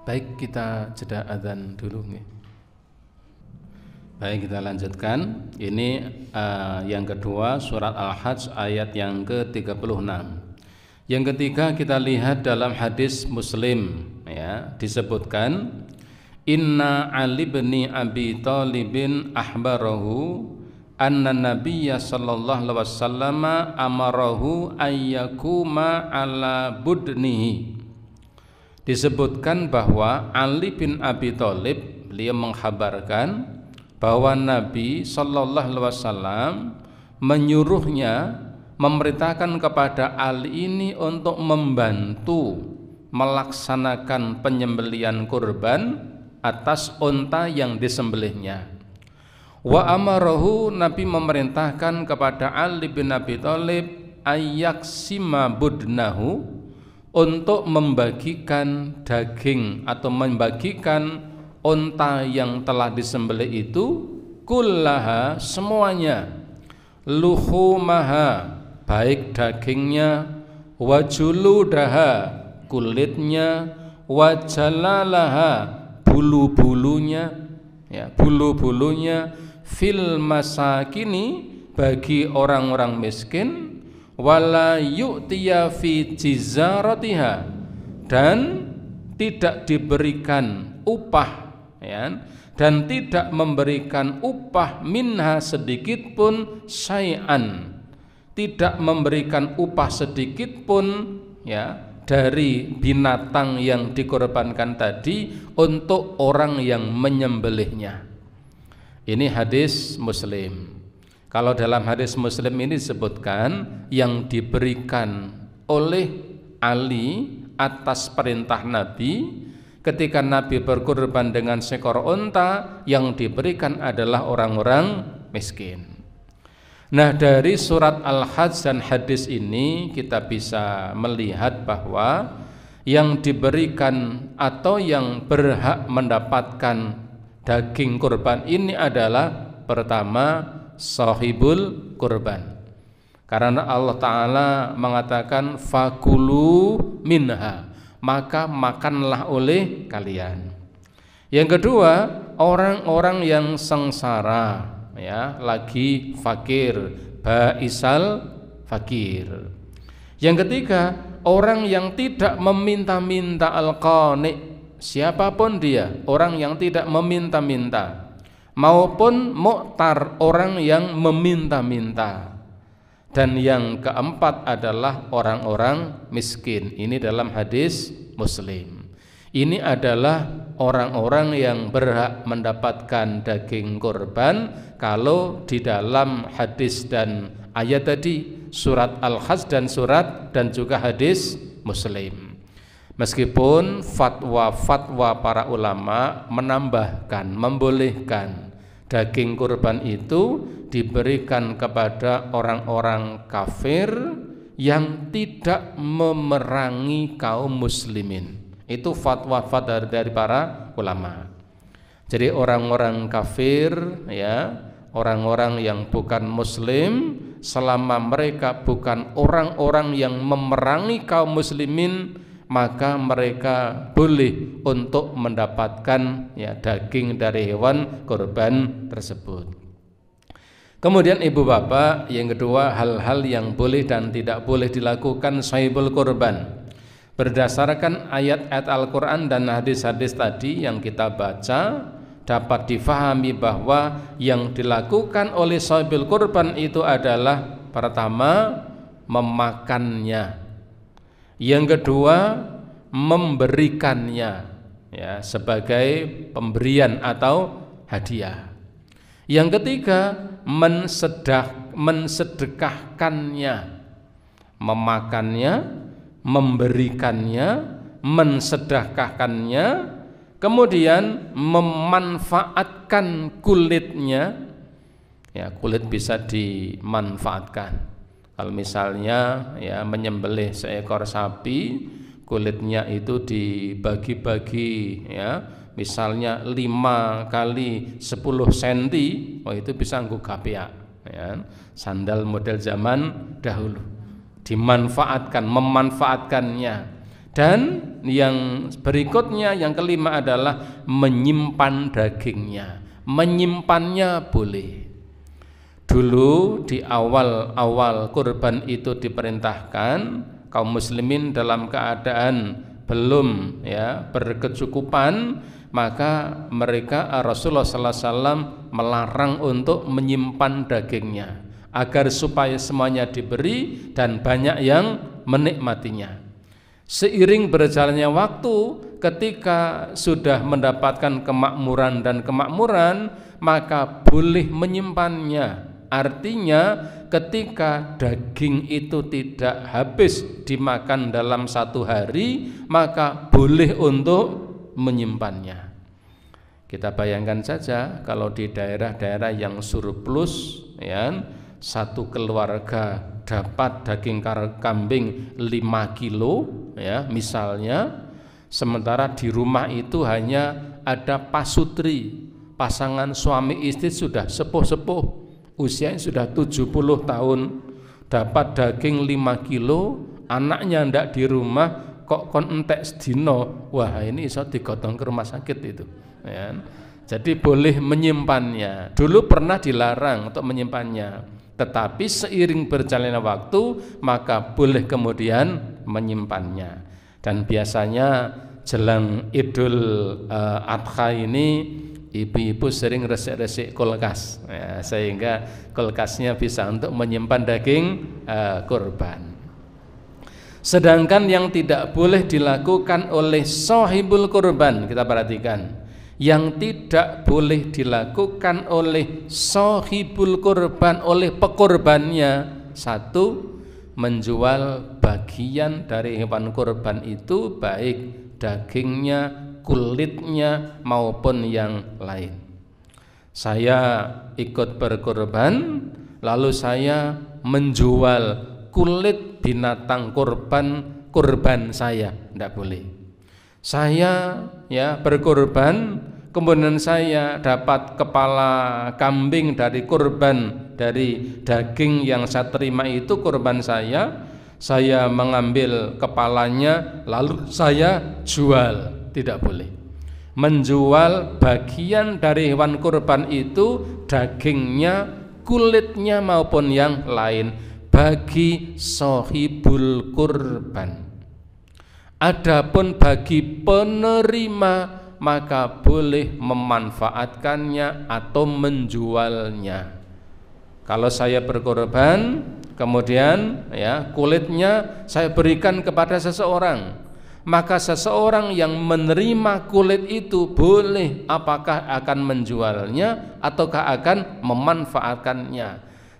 Baik, kita jeda adzan dulu nih. Baik, kita lanjutkan. Ini yang kedua, surat Al-Hajj ayat yang ke-36. Yang ketiga kita lihat dalam hadis Muslim, ya, disebutkan, Inna Ali bin Abi Thalibin ahbarahu anna Nabiyya sallallahu alaihi wasallam amarahu ayyakuma ala budnihi. Disebutkan bahwa Ali bin Abi Thalib, beliau menghabarkan bahwa Nabi sallallahu alaihi wasallam menyuruhnya, memerintahkan kepada Ali ini untuk membantu melaksanakan penyembelihan kurban atas unta yang disembelihnya. Wa amarahu, Nabi memerintahkan kepada Ali bin Abi Thalib ayyaksima budnahu, untuk membagikan daging atau membagikan unta yang telah disembelih itu, kullaha, semuanya, luhumaha, baik dagingnya, wajuludaha, kulitnya, wajalalaha, bulu-bulunya, ya, bulu-bulunya, fil masakini, bagi orang-orang miskin, wala yu'tiya fi jizaratiha, dan tidak diberikan upah, ya, dan tidak memberikan upah minha sedikit pun, syai'an, tidak memberikan upah sedikit pun, ya, dari binatang yang dikorbankan tadi untuk orang yang menyembelihnya. Ini hadis Muslim. Kalau dalam hadis Muslim ini disebutkan yang diberikan oleh Ali atas perintah Nabi. Ketika Nabi berkurban dengan seekor unta, yang diberikan adalah orang-orang miskin. Nah, dari surat Al-Hajj dan hadis ini kita bisa melihat bahwa yang diberikan atau yang berhak mendapatkan daging kurban ini adalah pertama sahibul kurban. Karena Allah Ta'ala mengatakan fakulu minha, maka makanlah oleh kalian. Yang kedua, orang-orang yang sengsara, ya, lagi fakir, baisal fakir. Yang ketiga, orang yang tidak meminta-minta, al-qani, siapapun dia, orang yang tidak meminta-minta, maupun mu'tar, orang yang meminta-minta. Dan yang keempat adalah orang-orang miskin. Ini dalam hadis Muslim. Ini adalah orang-orang yang berhak mendapatkan daging kurban kalau di dalam hadis dan ayat tadi, surat Al-Hajj dan juga hadis Muslim. Meskipun fatwa-fatwa para ulama menambahkan, membolehkan daging kurban itu diberikan kepada orang-orang kafir yang tidak memerangi kaum muslimin. Itu fatwa-fatwa dari para ulama. Jadi orang-orang kafir, ya, orang-orang yang bukan muslim, selama mereka bukan orang-orang yang memerangi kaum muslimin, maka mereka boleh untuk mendapatkan, ya, daging dari hewan kurban tersebut. Kemudian ibu bapak, yang kedua, hal-hal yang boleh dan tidak boleh dilakukan sahibul kurban. Berdasarkan ayat-ayat Al-Quran dan hadis-hadis tadi yang kita baca, dapat difahami bahwa yang dilakukan oleh sahibul kurban itu adalah pertama memakannya, yang kedua memberikannya, ya, sebagai pemberian atau hadiah. Yang ketiga mensedekahkannya, memakannya, memberikannya, mensedekahkannya, kemudian memanfaatkan kulitnya, ya, kulit bisa dimanfaatkan. Kalau misalnya, ya, menyembelih seekor sapi, kulitnya itu dibagi-bagi, ya, misalnya 5 kali 10 cm, oh itu bisa nggo gapeak, ya, sandal model zaman dahulu. Dimanfaatkan, memanfaatkannya. Dan yang berikutnya, yang kelima adalah menyimpan dagingnya. Menyimpannya boleh. Dulu di awal-awal kurban itu diperintahkan kaum muslimin dalam keadaan belum, ya, berkecukupan, maka mereka, Rasulullah sallallahu alaihi wasallam melarang untuk menyimpan dagingnya agar supaya semuanya diberi dan banyak yang menikmatinya. Seiring berjalannya waktu, ketika sudah mendapatkan kemakmuran dan kemakmuran, maka boleh menyimpannya. Artinya ketika daging itu tidak habis dimakan dalam 1 hari, maka boleh untuk menyimpannya. Kita bayangkan saja kalau di daerah-daerah yang surplus, ya, satu keluarga dapat daging kambing 5 kilo, ya, misalnya, sementara di rumah itu hanya ada pasutri, pasangan suami istri sudah sepuh-sepuh, usianya sudah 70 tahun, dapat daging 5 kilo, anaknya ndak di rumah, kok kon entek sedino, wah ini iso digotong ke rumah sakit itu, ya. Jadi boleh menyimpannya. Dulu pernah dilarang untuk menyimpannya, tetapi seiring berjalannya waktu maka boleh kemudian menyimpannya. Dan biasanya jelang Idul Adha ini ibu-ibu sering resik-resik kulkas, ya, sehingga kulkasnya bisa untuk menyimpan daging kurban. Sedangkan yang tidak boleh dilakukan oleh sahibul kurban, kita perhatikan, yang tidak boleh dilakukan oleh sahibul kurban, oleh pekurbannya, satu, menjual bagian dari hewan kurban itu, baik dagingnya, kulitnya maupun yang lain. Saya ikut berkurban, lalu saya menjual kulit binatang kurban saya, tidak boleh. Saya berkurban, kemudian saya dapat kepala kambing dari kurban, dari daging yang saya terima itu kurban saya mengambil kepalanya lalu saya jual, tidak boleh. Menjual bagian dari hewan kurban itu, dagingnya, kulitnya maupun yang lain, bagi sahibul kurban. Adapun bagi penerima maka boleh memanfaatkannya atau menjualnya. Kalau saya berkorban, kemudian kulitnya saya berikan kepada seseorang, maka seseorang yang menerima kulit itu boleh apakah akan menjualnya ataukah akan memanfaatkannya.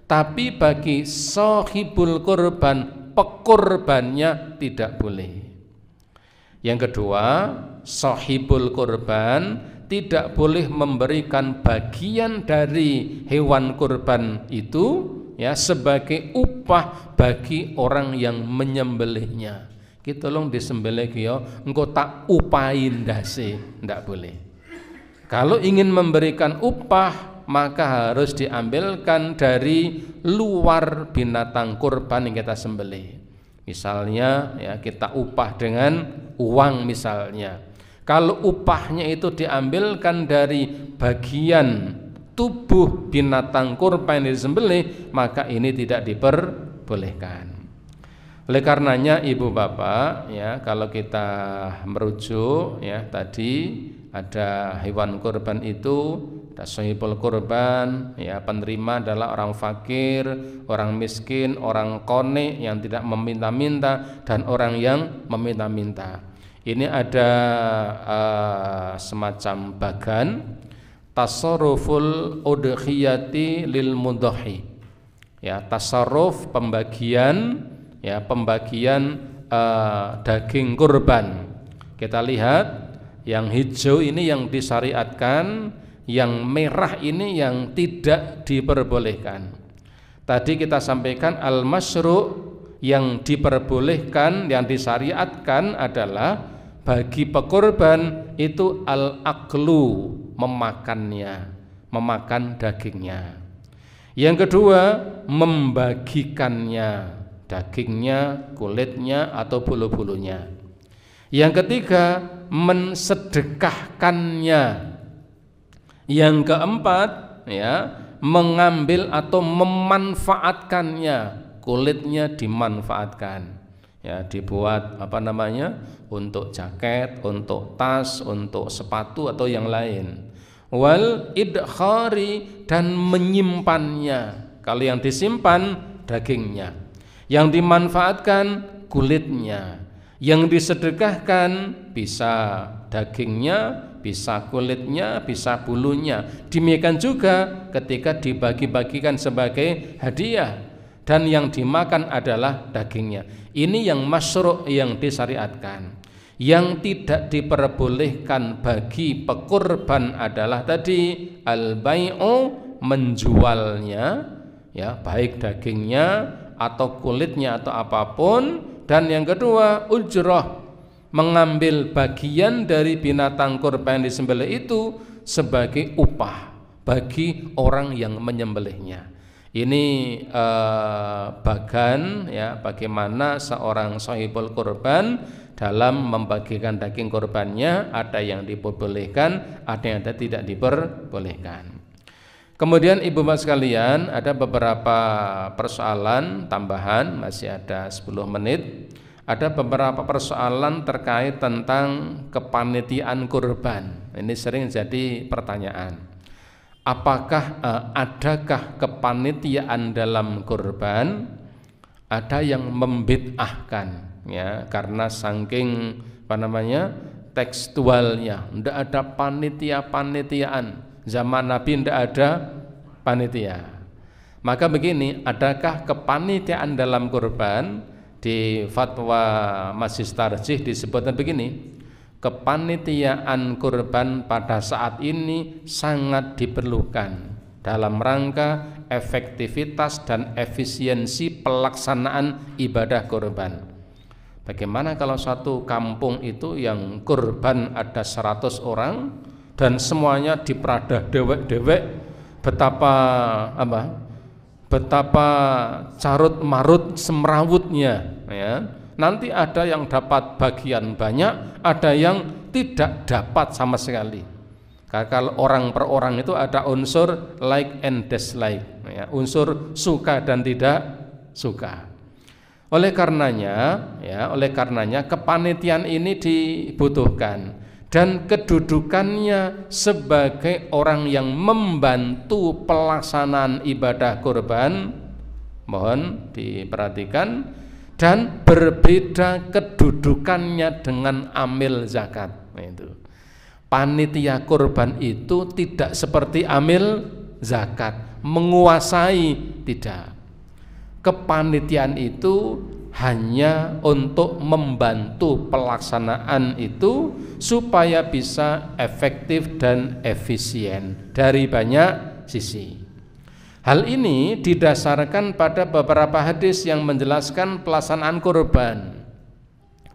Tapi bagi sahibul kurban, pekurbannya, tidak boleh. Yang kedua, sahibul kurban tidak boleh memberikan bagian dari hewan kurban itu sebagai upah bagi orang yang menyembelihnya. Kita tolong disembelih engko tak upahin dase, tidak boleh. Kalau ingin memberikan upah maka harus diambilkan dari luar binatang kurban yang kita sembelih. Misalnya kita upah dengan uang misalnya. Kalau upahnya itu diambilkan dari bagian tubuh binatang kurban yang disembelih, maka ini tidak diperbolehkan. Oleh karenanya ibu bapak, kalau kita merujuk tadi ada hewan kurban itu, ada sahibul kurban, penerima adalah orang fakir, orang miskin, orang qani yang tidak meminta-minta, dan orang yang meminta-minta. Ini ada semacam bagan tasarruful udhiyati lil mudhahi. Tasarruf pembagian daging kurban. Kita lihat yang hijau ini yang disyariatkan, yang merah ini yang tidak diperbolehkan. Tadi kita sampaikan al-masyru' yang diperbolehkan, yang disyariatkan adalah bagi pekurban itu al-aklu, memakannya, memakan dagingnya. Yang kedua, membagikannya, dagingnya, kulitnya atau bulu-bulunya. Yang ketiga, mensedekahkannya. Yang keempat, mengambil atau memanfaatkannya, kulitnya dimanfaatkan. Dibuat untuk jaket, untuk tas, untuk sepatu atau yang lain. Wal idkhari, dan menyimpannya. Kalau yang disimpan dagingnya, yang dimanfaatkan kulitnya, yang disedekahkan bisa dagingnya, bisa kulitnya, bisa bulunya. Demikian juga ketika dibagi-bagikan sebagai hadiah, dan yang dimakan adalah dagingnya. Ini yang masyru', yang disyariatkan. Yang tidak diperbolehkan bagi pekurban adalah tadi al-bai'u, menjualnya, baik dagingnya atau kulitnya atau apapun. Dan yang kedua, ujrah, mengambil bagian dari binatang kurban yang disembelih itu sebagai upah bagi orang yang menyembelihnya. Ini bagan bagaimana seorang sahibul kurban dalam membagikan daging kurbannya, ada yang diperbolehkan, ada yang tidak diperbolehkan. Kemudian ibu bapak sekalian, ada beberapa persoalan tambahan, masih ada 10 menit. Ada beberapa persoalan terkait tentang kepanitiaan kurban. Ini sering jadi pertanyaan. Apakah adakah kepanitiaan dalam kurban? Ada yang membid'ahkan, karena saking tekstualnya, tidak ada panitiaan. Zaman Nabi tidak ada panitia. Maka begini, adakah kepanitiaan dalam kurban? Di fatwa Majelis Tarjih disebutkan begini, kepanitiaan kurban pada saat ini sangat diperlukan dalam rangka efektivitas dan efisiensi pelaksanaan ibadah kurban. Bagaimana kalau satu kampung itu yang kurban ada 100 orang dan semuanya diperadah dewek-dewek, betapa carut marut semrawutnya, ya. Nanti ada yang dapat bagian banyak, ada yang tidak dapat sama sekali. Karena kalau orang per orang itu ada unsur like and dislike, ya, unsur suka dan tidak suka. Oleh karenanya kepanitiaan ini dibutuhkan, dan kedudukannya sebagai orang yang membantu pelaksanaan ibadah kurban, mohon diperhatikan, dan berbeda kedudukannya dengan amil zakat. Itu panitia kurban itu tidak seperti amil zakat menguasai, tidak. Kepanitiaan itu hanya untuk membantu pelaksanaan itu supaya bisa efektif dan efisien dari banyak sisi. Hal ini didasarkan pada beberapa hadis yang menjelaskan pelaksanaan kurban.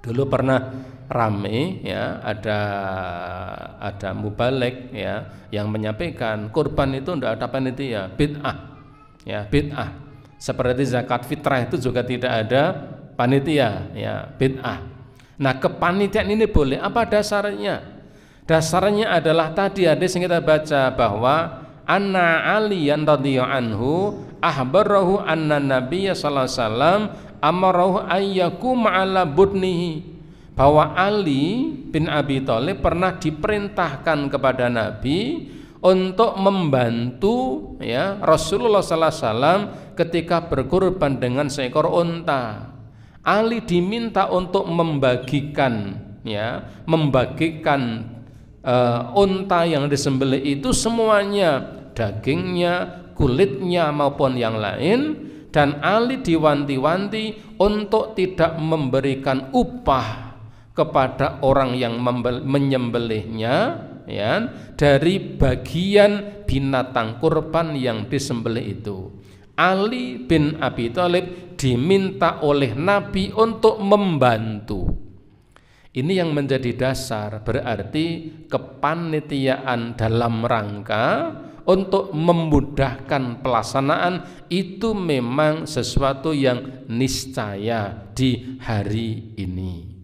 Dulu pernah rame, ya, ada mubalek, ya, yang menyampaikan kurban itu tidak ada panitia, bid'ah, ya, bid'ah. Seperti zakat fitrah itu juga tidak ada panitia, ya, bid'ah. Nah, kepanitiaan ini boleh. Apa dasarnya? Dasarnya adalah tadi hadis yang kita baca bahwa anna aliyan radhiyallahu anhu ahbarahu anna nabiyya sallallahu alaihi wasallam amarahu ayyakum ala budnihi, bahwa Ali bin Abi Thalib pernah diperintahkan kepada Nabi untuk membantu, ya, Rasulullah sallallahu alaihi wasallam ketika berkurban dengan seekor unta. Ali diminta untuk membagikan unta yang disembelih itu semuanya, dagingnya, kulitnya maupun yang lain, dan Ali diwanti-wanti untuk tidak memberikan upah kepada orang yang menyembelihnya, ya, dari bagian binatang kurban yang disembelih itu. Ali bin Abi Thalib diminta oleh Nabi untuk membantu. Ini yang menjadi dasar, berarti kepanitiaan dalam rangka untuk memudahkan pelaksanaan itu memang sesuatu yang niscaya di hari ini.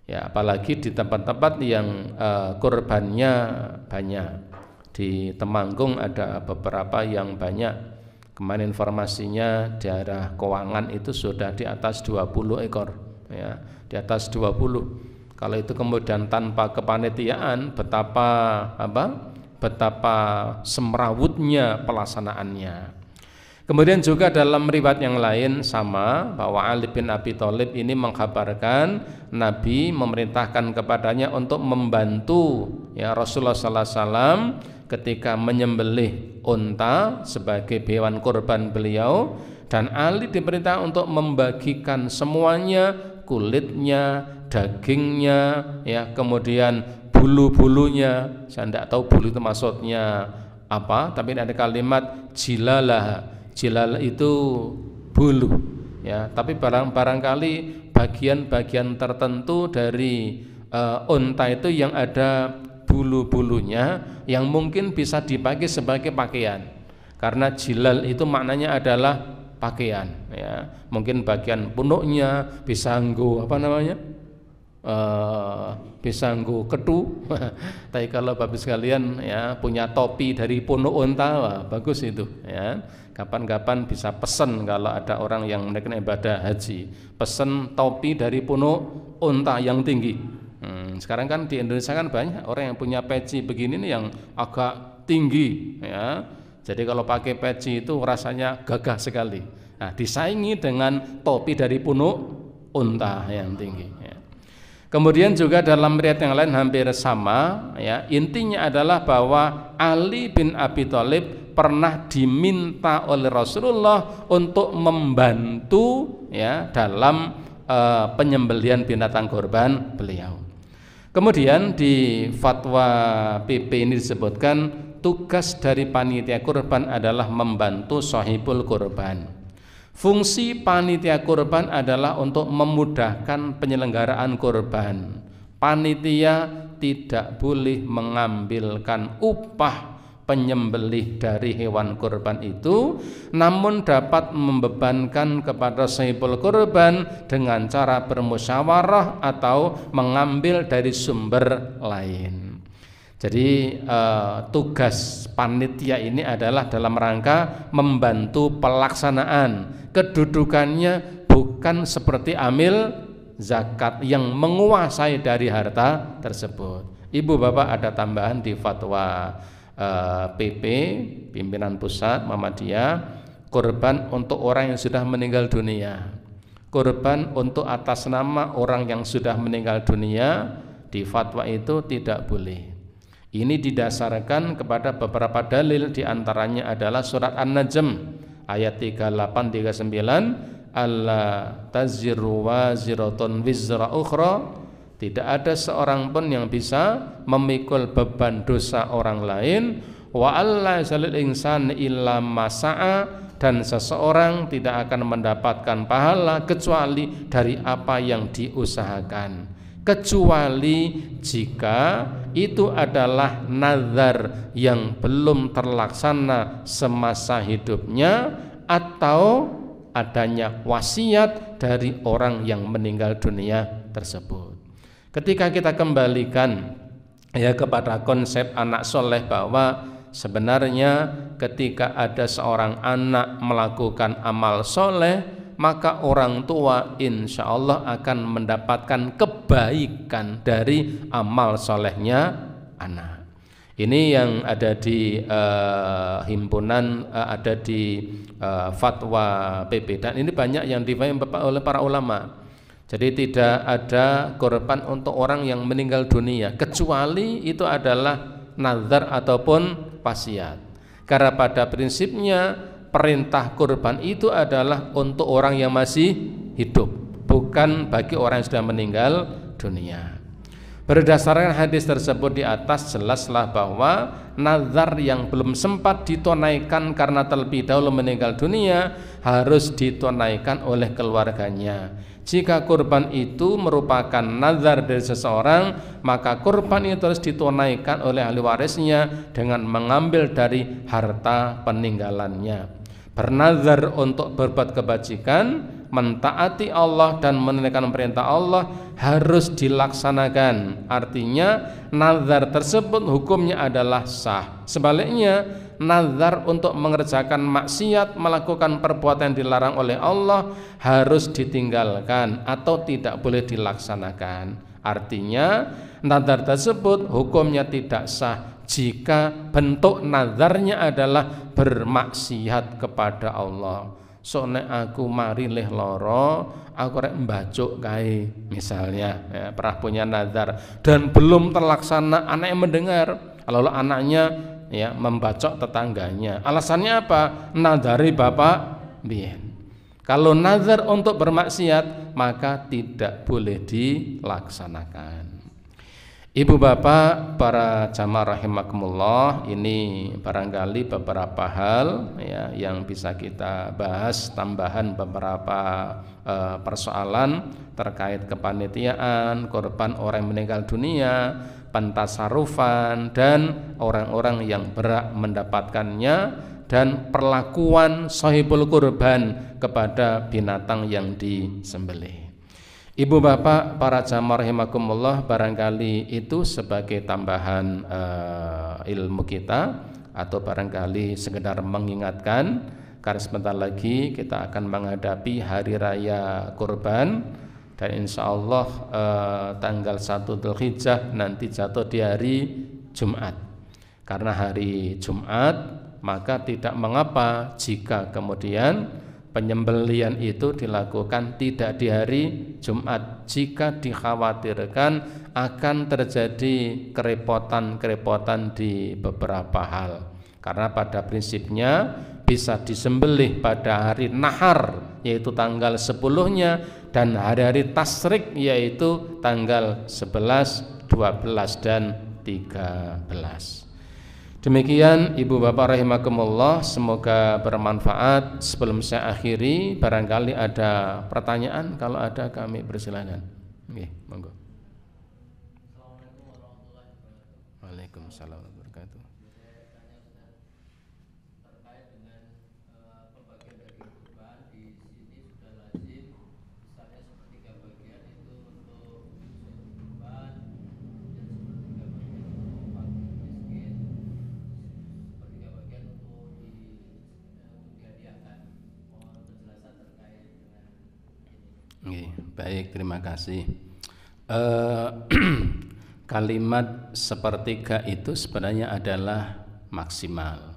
Ya, apalagi di tempat-tempat yang kurbannya banyak. Di Temanggung ada beberapa yang banyak. Kemarin informasinya daerah Kowangan itu sudah di atas 20 ekor, ya, di atas 20. Kalau itu kemudian tanpa kepanitiaan, betapa semrawutnya pelaksanaannya. Kemudian juga dalam riwayat yang lain sama, bahwa Ali bin Abi Thalib ini mengkabarkan Nabi memerintahkan kepadanya untuk membantu, ya, Rasulullah sallallahu alaihi wasallam ketika menyembelih unta sebagai hewan kurban beliau, dan Ali diperintah untuk membagikan semuanya, kulitnya, dagingnya, ya, kemudian bulu-bulunya. Saya tidak tahu bulu itu maksudnya apa, tapi ada kalimat jilalah. Jilal itu bulu, ya, tapi barangkali bagian-bagian tertentu dari unta itu yang ada bulu-bulunya yang mungkin bisa dipakai sebagai pakaian, karena jilal itu maknanya adalah pakaian, ya. Mungkin bagian punuknya bisa nggo bisa nggo ketu. Tapi kalau Bapak sekalian, ya, punya topi dari punuk unta, wah, bagus itu, ya. Kapan-kapan bisa pesen kalau ada orang yang menaikkan ibadah haji, pesen topi dari punuk unta yang tinggi. Sekarang kan di Indonesia kan banyak orang yang punya peci begini nih yang agak tinggi, ya. Jadi kalau pakai peci itu rasanya gagah sekali. Nah, disaingi dengan topi dari punuk unta yang tinggi, ya. Kemudian juga dalam riwayat yang lain hampir sama, ya, intinya adalah bahwa Ali bin Abi Thalib pernah diminta oleh Rasulullah untuk membantu ya dalam penyembelihan binatang kurban beliau. Kemudian di fatwa PP ini disebutkan tugas dari panitia kurban adalah membantu sahibul kurban. Fungsi panitia kurban adalah untuk memudahkan penyelenggaraan kurban. Panitia tidak boleh mengambilkan upah penyembelih dari hewan kurban itu, namun dapat membebankan kepada sahibul kurban dengan cara bermusyawarah atau mengambil dari sumber lain. Jadi tugas panitia ini adalah dalam rangka membantu pelaksanaan. Kedudukannya bukan seperti amil zakat yang menguasai dari harta tersebut. Ibu bapak, ada tambahan di fatwa PP pimpinan pusat Muhammadiyah, kurban untuk orang yang sudah meninggal dunia, kurban untuk atas nama orang yang sudah meninggal dunia, di fatwa itu tidak boleh. Ini didasarkan kepada beberapa dalil, diantaranya adalah surat An-Najm ayat 38-39, alla taziru waziratun wizra ukhra, tidak ada seorang pun yang bisa memikul beban dosa orang lain, wa alla yasallil insan illa masa'a, dan seseorang tidak akan mendapatkan pahala kecuali dari apa yang diusahakan, kecuali jika itu adalah nazar yang belum terlaksana semasa hidupnya atau adanya wasiat dari orang yang meninggal dunia tersebut. Ketika kita kembalikan ya kepada konsep anak soleh, bahwa sebenarnya ketika ada seorang anak melakukan amal soleh, maka orang tua insya Allah akan mendapatkan kebaikan dari amal solehnya anak. Ini yang ada di himpunan, ada di fatwa PP, dan ini banyak yang difahami oleh para ulama. Jadi tidak ada kurban untuk orang yang meninggal dunia kecuali itu adalah nazar ataupun wasiat. Karena pada prinsipnya perintah kurban itu adalah untuk orang yang masih hidup, bukan bagi orang yang sudah meninggal dunia. Berdasarkan hadis tersebut di atas, jelaslah bahwa nazar yang belum sempat ditunaikan karena terlebih dahulu meninggal dunia harus ditunaikan oleh keluarganya. Jika kurban itu merupakan nazar dari seseorang, maka kurban itu harus ditunaikan oleh ahli warisnya dengan mengambil dari harta peninggalannya. Bernazar untuk berbuat kebajikan, mentaati Allah dan menunaikan perintah Allah harus dilaksanakan. Artinya nazar tersebut hukumnya adalah sah. Sebaliknya, nazar untuk mengerjakan maksiat, melakukan perbuatan yang dilarang oleh Allah harus ditinggalkan atau tidak boleh dilaksanakan. Artinya nazar tersebut hukumnya tidak sah jika bentuk nazarnya adalah bermaksiat kepada Allah. Soalnya aku mari leh loro, aku rek mbacuk kae misalnya, ya, pernah punya nazar dan belum terlaksana, anaknya mendengar, lalu anaknya ya membacok tetangganya. Alasannya apa? Nazari bapak biyen. Kalau nazar untuk bermaksiat maka tidak boleh dilaksanakan. Ibu bapak, para jamaah rahimakumullah, ini barangkali beberapa hal ya yang bisa kita bahas, tambahan beberapa persoalan terkait kepanitiaan, korban orang yang meninggal dunia, pentasarufan, dan orang-orang yang berhak mendapatkannya, dan perlakuan sahibul kurban kepada binatang yang disembelih. Ibu bapak, para jamaah rahimakumullah, barangkali itu sebagai tambahan ilmu kita, atau barangkali sekedar mengingatkan, karena sebentar lagi kita akan menghadapi hari raya kurban, dan insya Allah tanggal 1 Dzulhijjah nanti jatuh di hari Jumat. Karena hari Jumat, maka tidak mengapa jika kemudian penyembelihan itu dilakukan tidak di hari Jumat, jika dikhawatirkan akan terjadi kerepotan-kerepotan di beberapa hal. Karena pada prinsipnya bisa disembelih pada hari nahar, yaitu tanggal 10-nya, dan hari-hari tasrik, yaitu tanggal 11, 12, dan 13. Demikian Ibu Bapak rahimakumullah, semoga bermanfaat. Sebelum saya akhiri, barangkali ada pertanyaan, kalau ada kami persilakan. Oke, monggo. Waalaikumsalam warahmatullahi wabarakatuh. Baik, terima kasih. Kalimat sepertiga itu sebenarnya adalah maksimal.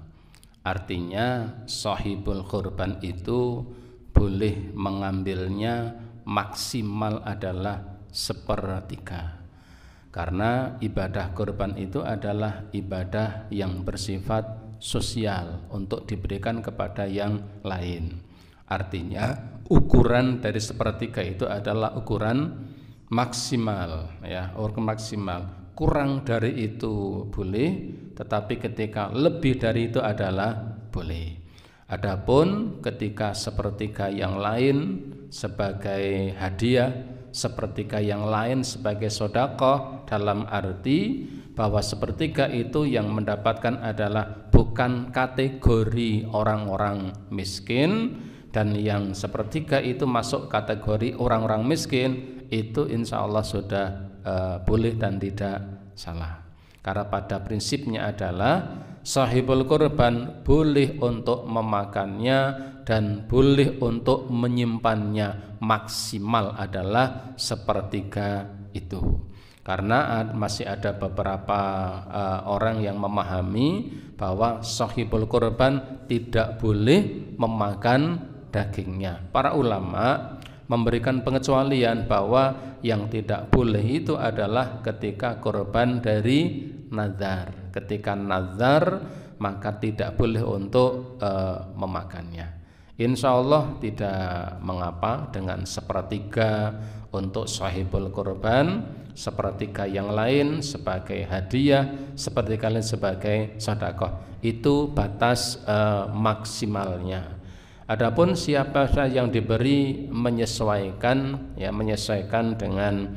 Artinya sahibul kurban itu boleh mengambilnya maksimal adalah sepertiga. Karena ibadah kurban itu adalah ibadah yang bersifat sosial untuk diberikan kepada yang lain. Artinya ukuran dari sepertiga itu adalah ukuran maksimal, ya, ukuran maksimal. Kurang dari itu boleh, tetapi ketika lebih dari itu adalah boleh. Adapun ketika sepertiga yang lain sebagai hadiah, sepertiga yang lain sebagai sedekah, dalam arti bahwa sepertiga itu yang mendapatkan adalah bukan kategori orang-orang miskin, dan yang sepertiga itu masuk kategori orang-orang miskin, itu insya Allah sudah boleh dan tidak salah. Karena pada prinsipnya adalah sahibul kurban boleh untuk memakannya dan boleh untuk menyimpannya, maksimal adalah sepertiga itu. Karena masih ada beberapa orang yang memahami bahwa sahibul kurban tidak boleh memakan dagingnya. Para ulama memberikan pengecualian bahwa yang tidak boleh itu adalah ketika kurban dari nazar. Ketika nazar maka tidak boleh untuk memakannya. Insya Allah tidak mengapa dengan sepertiga untuk sahibul kurban, sepertiga yang lain sebagai hadiah, sepertiga lain sebagai sedekah. Itu batas maksimalnya. Adapun siapa saja yang diberi menyesuaikan, ya, menyesuaikan dengan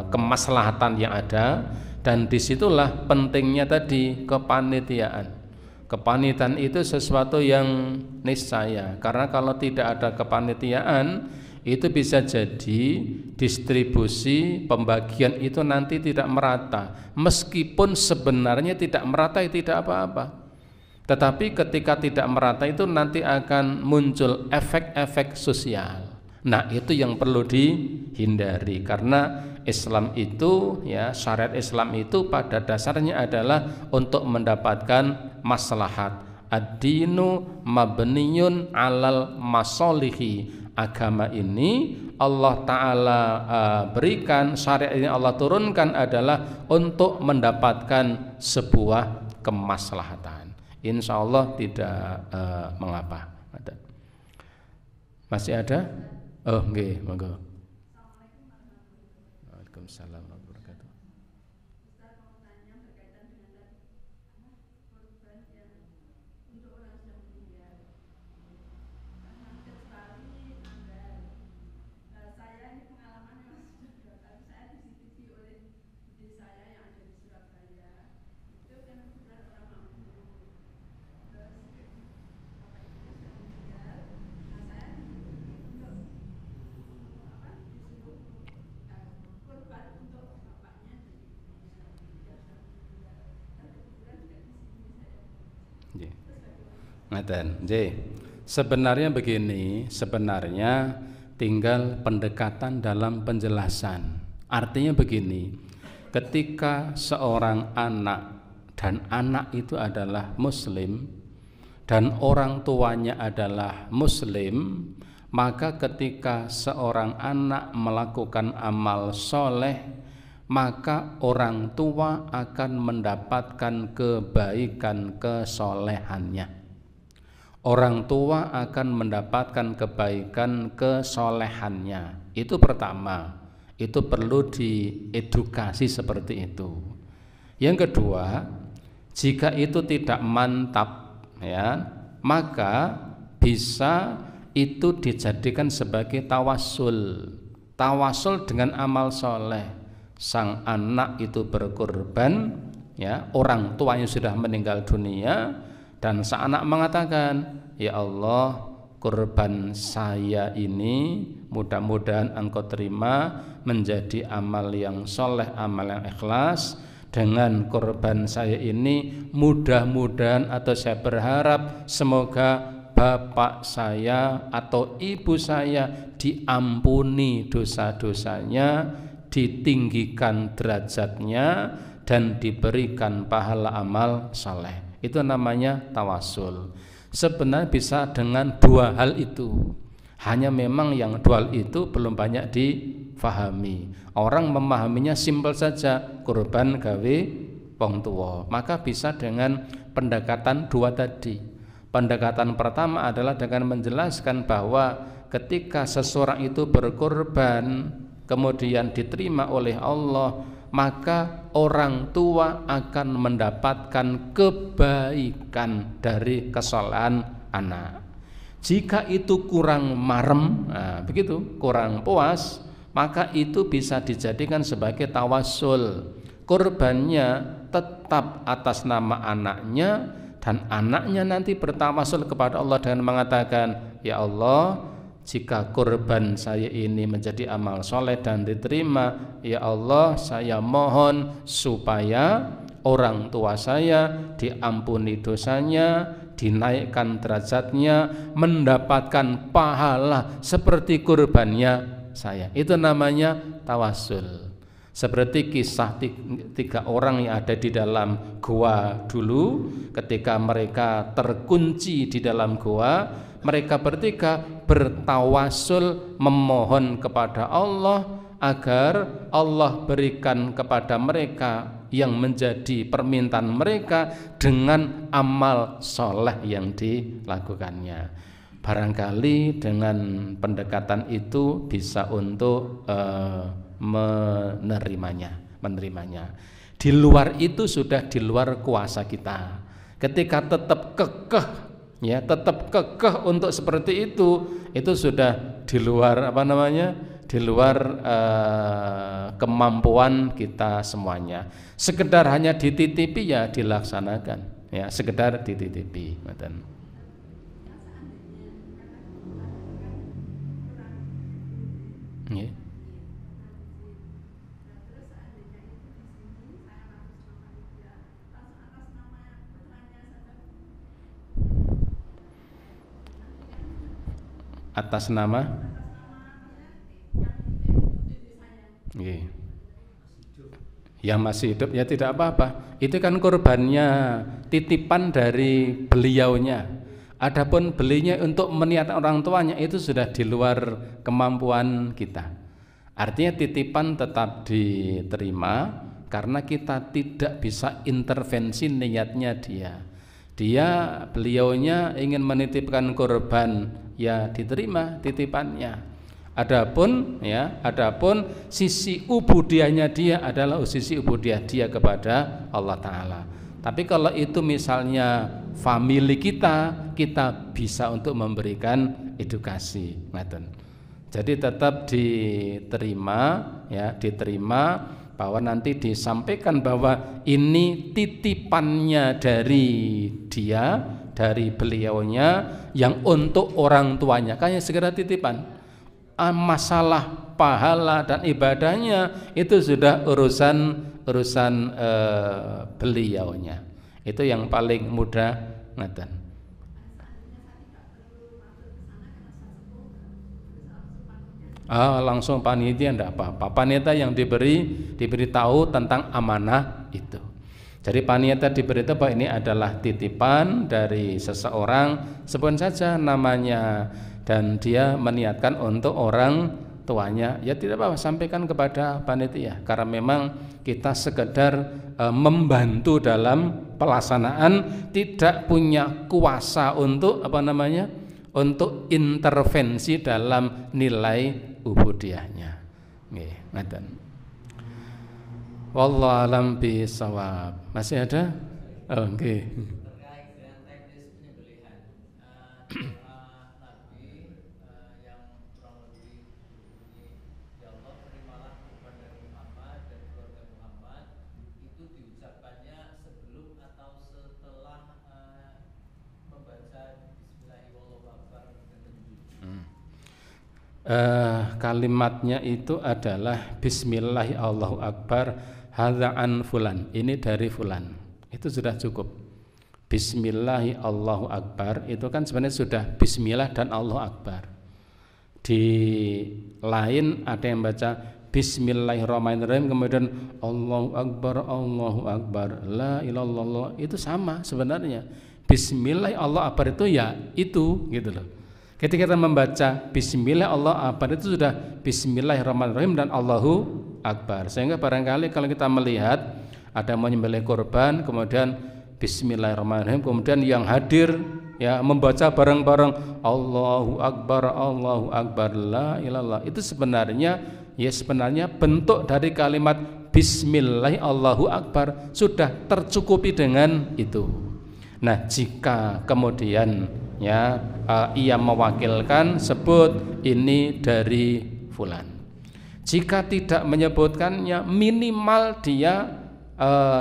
kemaslahatan yang ada, dan disitulah pentingnya tadi kepanitiaan. Kepanitiaan itu sesuatu yang niscaya, karena kalau tidak ada kepanitiaan itu bisa jadi distribusi pembagian itu nanti tidak merata, meskipun sebenarnya tidak merata itu tidak apa-apa. Tetapi ketika tidak merata itu nanti akan muncul efek-efek sosial. Nah, itu yang perlu dihindari, karena Islam itu, ya, syariat Islam itu pada dasarnya adalah untuk mendapatkan maslahat. Ad-dinu mabniyun alal masolihi. Agama ini Allah Ta'ala berikan, syariat ini Allah turunkan adalah untuk mendapatkan sebuah kemaslahatan. Insya Allah tidak mengapa. Masih ada? Oh, nggih, monggo. Waalaikumsalam warahmatullahi wabarakatuh. Sebenarnya begini, sebenarnya tinggal pendekatan dalam penjelasan. Artinya begini, ketika seorang anak dan anak itu adalah muslim dan orang tuanya adalah muslim, maka ketika seorang anak melakukan amal soleh, maka orang tua akan mendapatkan kebaikan kesolehannya. Orang tua akan mendapatkan kebaikan kesolehannya. Itu pertama, itu perlu diedukasi seperti itu. Yang kedua, jika itu tidak mantap, ya, maka bisa itu dijadikan sebagai tawassul. Tawassul dengan amal soleh. Sang anak itu berkorban, ya, orang tuanya sudah meninggal dunia, dan sang anak mengatakan, ya Allah, korban saya ini mudah-mudahan Engkau terima menjadi amal yang soleh, amal yang ikhlas. Dengan korban saya ini mudah-mudahan atau saya berharap semoga bapak saya atau ibu saya diampuni dosa-dosanya, ditinggikan derajatnya, dan diberikan pahala amal saleh. Itu namanya tawassul. Sebenarnya bisa dengan dua hal itu, hanya memang yang dua hal itu belum banyak difahami. Orang memahaminya simpel saja, kurban gawe wong tuwa. Maka bisa dengan pendekatan dua tadi. Pendekatan pertama adalah dengan menjelaskan bahwa ketika seseorang itu berkorban kemudian diterima oleh Allah, maka orang tua akan mendapatkan kebaikan dari kesalahan anak. Jika itu kurang marem, begitu, kurang puas, maka itu bisa dijadikan sebagai tawassul. Korbannya tetap atas nama anaknya, dan anaknya nanti bertawassul kepada Allah dengan mengatakan, ya Allah, jika korban saya ini menjadi amal soleh dan diterima, ya Allah, saya mohon supaya orang tua saya diampuni dosanya, dinaikkan derajatnya, mendapatkan pahala seperti korbannya saya. Itu namanya tawassul. Seperti kisah tiga orang yang ada di dalam gua dulu, ketika mereka terkunci di dalam gua, mereka bertiga bertawassul memohon kepada Allah agar Allah berikan kepada mereka yang menjadi permintaan mereka dengan amal soleh yang dilakukannya. Barangkali dengan pendekatan itu bisa untuk menerimanya. Di luar itu sudah di luar kuasa kita. Ketika tetap kekeh, ya, tetap kekeh untuk seperti itu sudah di luar di luar kemampuan kita semuanya. Sekedar hanya dititipi, ya dilaksanakan, ya, sekedar dititipi. Yeah. Atas nama yang masih hidup, ya tidak apa-apa. Itu kan korbannya, titipan dari beliaunya. Adapun belinya untuk meniatkan orang tuanya itu sudah di luar kemampuan kita. Artinya titipan tetap diterima karena kita tidak bisa intervensi niatnya dia. Beliaunya ingin menitipkan korban, ya diterima titipannya. Adapun sisi ubudiahnya dia adalah sisi ubudiah dia kepada Allah Ta'ala. Tapi kalau itu misalnya famili kita bisa untuk memberikan edukasi. Jadi tetap diterima, ya, diterima bahwa nanti disampaikan bahwa ini titipannya dari dia, dari beliaunya yang untuk orang tuanya. Kayaknya segera titipan. Masalah pahala dan ibadahnya itu sudah urusan beliaunya. Itu yang paling mudah. Langsung panitia enggak apa-apa. Panitia yang diberitahu tentang amanah itu. Jadi panitia diberitahu bahwa ini adalah titipan dari seseorang, sebut saja namanya, dan dia meniatkan untuk orang tuanya, ya tidak apa-apa, sampaikan kepada panitia, karena memang kita sekedar membantu dalam pelaksanaan, tidak punya kuasa untuk untuk intervensi dalam nilai ubudiyahnya. Nggih, ngoten. Wallahu alam bisawab. Masih ada? Oh, nggih. Terkait dengan teknis penyembelihan, Nabi yang kurang lebih berbunyi, ya Allah terimalah kurban dari Muhammad dan keluarga Muhammad, itu diucapkannya sebelum atau setelah membaca Bismillahirrahmanirrahim. Kalimatnya itu adalah Bismillah Allahu Akbar hadza an fulan, ini dari fulan, itu sudah cukup. Bismillah Allahu Akbar itu kan sebenarnya sudah Bismillah dan Allahu Akbar. Di lain ada yang baca Bismillahirrahmanirrahim kemudian Allahu Akbar la ilaha illallah, itu sama sebenarnya. Bismillah Allahu Akbar itu ya itu gitu loh. Ketika kita membaca Bismillah Allah Akbar itu sudah Bismillahirrahmanirrahim dan Allahu Akbar. Sehingga barangkali kalau kita melihat ada menyembelih korban kemudian Bismillahirrahmanirrahim, kemudian yang hadir ya membaca bareng-bareng Allahu Akbar la ilallah, itu sebenarnya bentuk dari kalimat Bismillah Allahu Akbar sudah tercukupi dengan itu. Nah, jika kemudian ia mewakilkan sebut ini dari fulan. Jika tidak menyebutkannya, minimal dia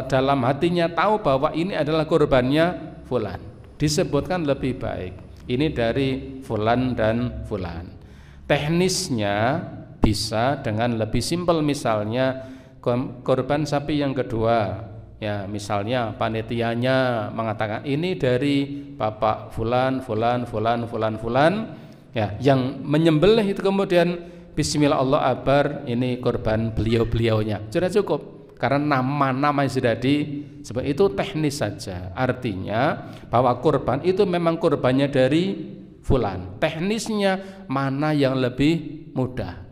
dalam hatinya tahu bahwa ini adalah korbannya fulan. Disebutkan lebih baik. Ini dari fulan dan fulan. Teknisnya bisa dengan lebih simpel, misalnya korban sapi yang kedua. Ya, misalnya panitianya mengatakan ini dari Bapak fulan ya, yang menyembelih itu kemudian Bismillah Allah Akbar, ini korban beliau-beliaunya. Sudah cukup karena nama-nama yang sudah disebut itu teknis saja. Artinya bahwa korban itu memang korbannya dari fulan. Teknisnya mana yang lebih mudah.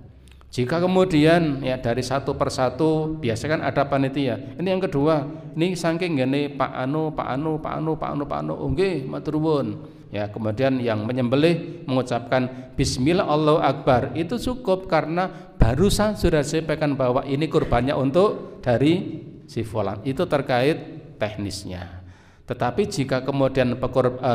Jika kemudian ya dari satu persatu, biasanya kan ada panitia. Ini yang kedua, ini saking gini Pak Anu, nggih matur nuwun. Ya, kemudian yang menyembelih mengucapkan Bismillah Allahu Akbar, itu cukup karena barusan sudah sampaikan bahwa ini kurbannya untuk dari si fulan. Itu terkait teknisnya. Tetapi jika kemudian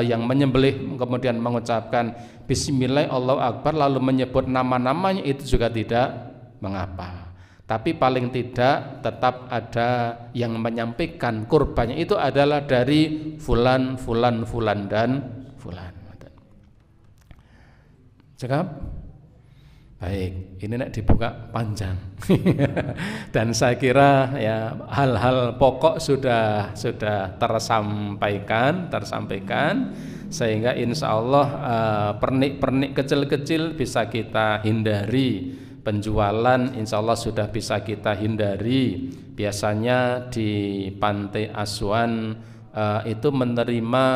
yang menyembelih kemudian mengucapkan Bismillah Allahu Akbar lalu menyebut nama-namanya, itu juga tidak mengapa. Tapi paling tidak tetap ada yang menyampaikan kurbannya itu adalah dari fulan dan fulan. Cakap? Baik, ini nak dibuka panjang. Dan saya kira ya hal-hal pokok sudah tersampaikan, sehingga insya Allah pernik-pernik kecil-kecil bisa kita hindari. Penjualan insya Allah sudah bisa kita hindari. Biasanya di Pantai Asuhan itu menerima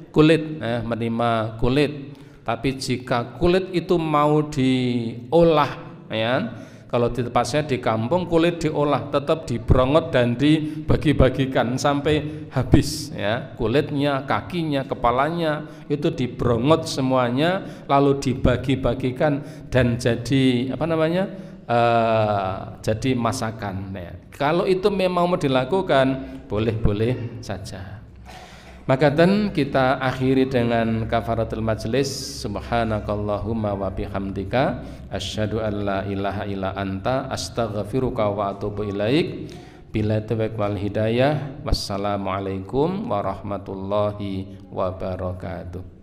kulit. Tapi jika kulit itu mau diolah, ya, kalau di tempat saya di kampung kulit diolah, tetap dibrongot dan dibagi-bagikan sampai habis, ya, kulitnya, kakinya, kepalanya itu dibrongot semuanya, lalu dibagi-bagikan dan jadi jadi masakan. Ya. Kalau itu memang mau dilakukan, boleh-boleh saja. Maka dan kita akhiri dengan kafaratul majlis. Subhanakallahumma wa bihamdika asyhadu an la ilaha illa anta astaghfiruka wa atubu ilaik. Bila taufiq wal hidayah. Wassalamualaikum warahmatullahi wabarakatuh.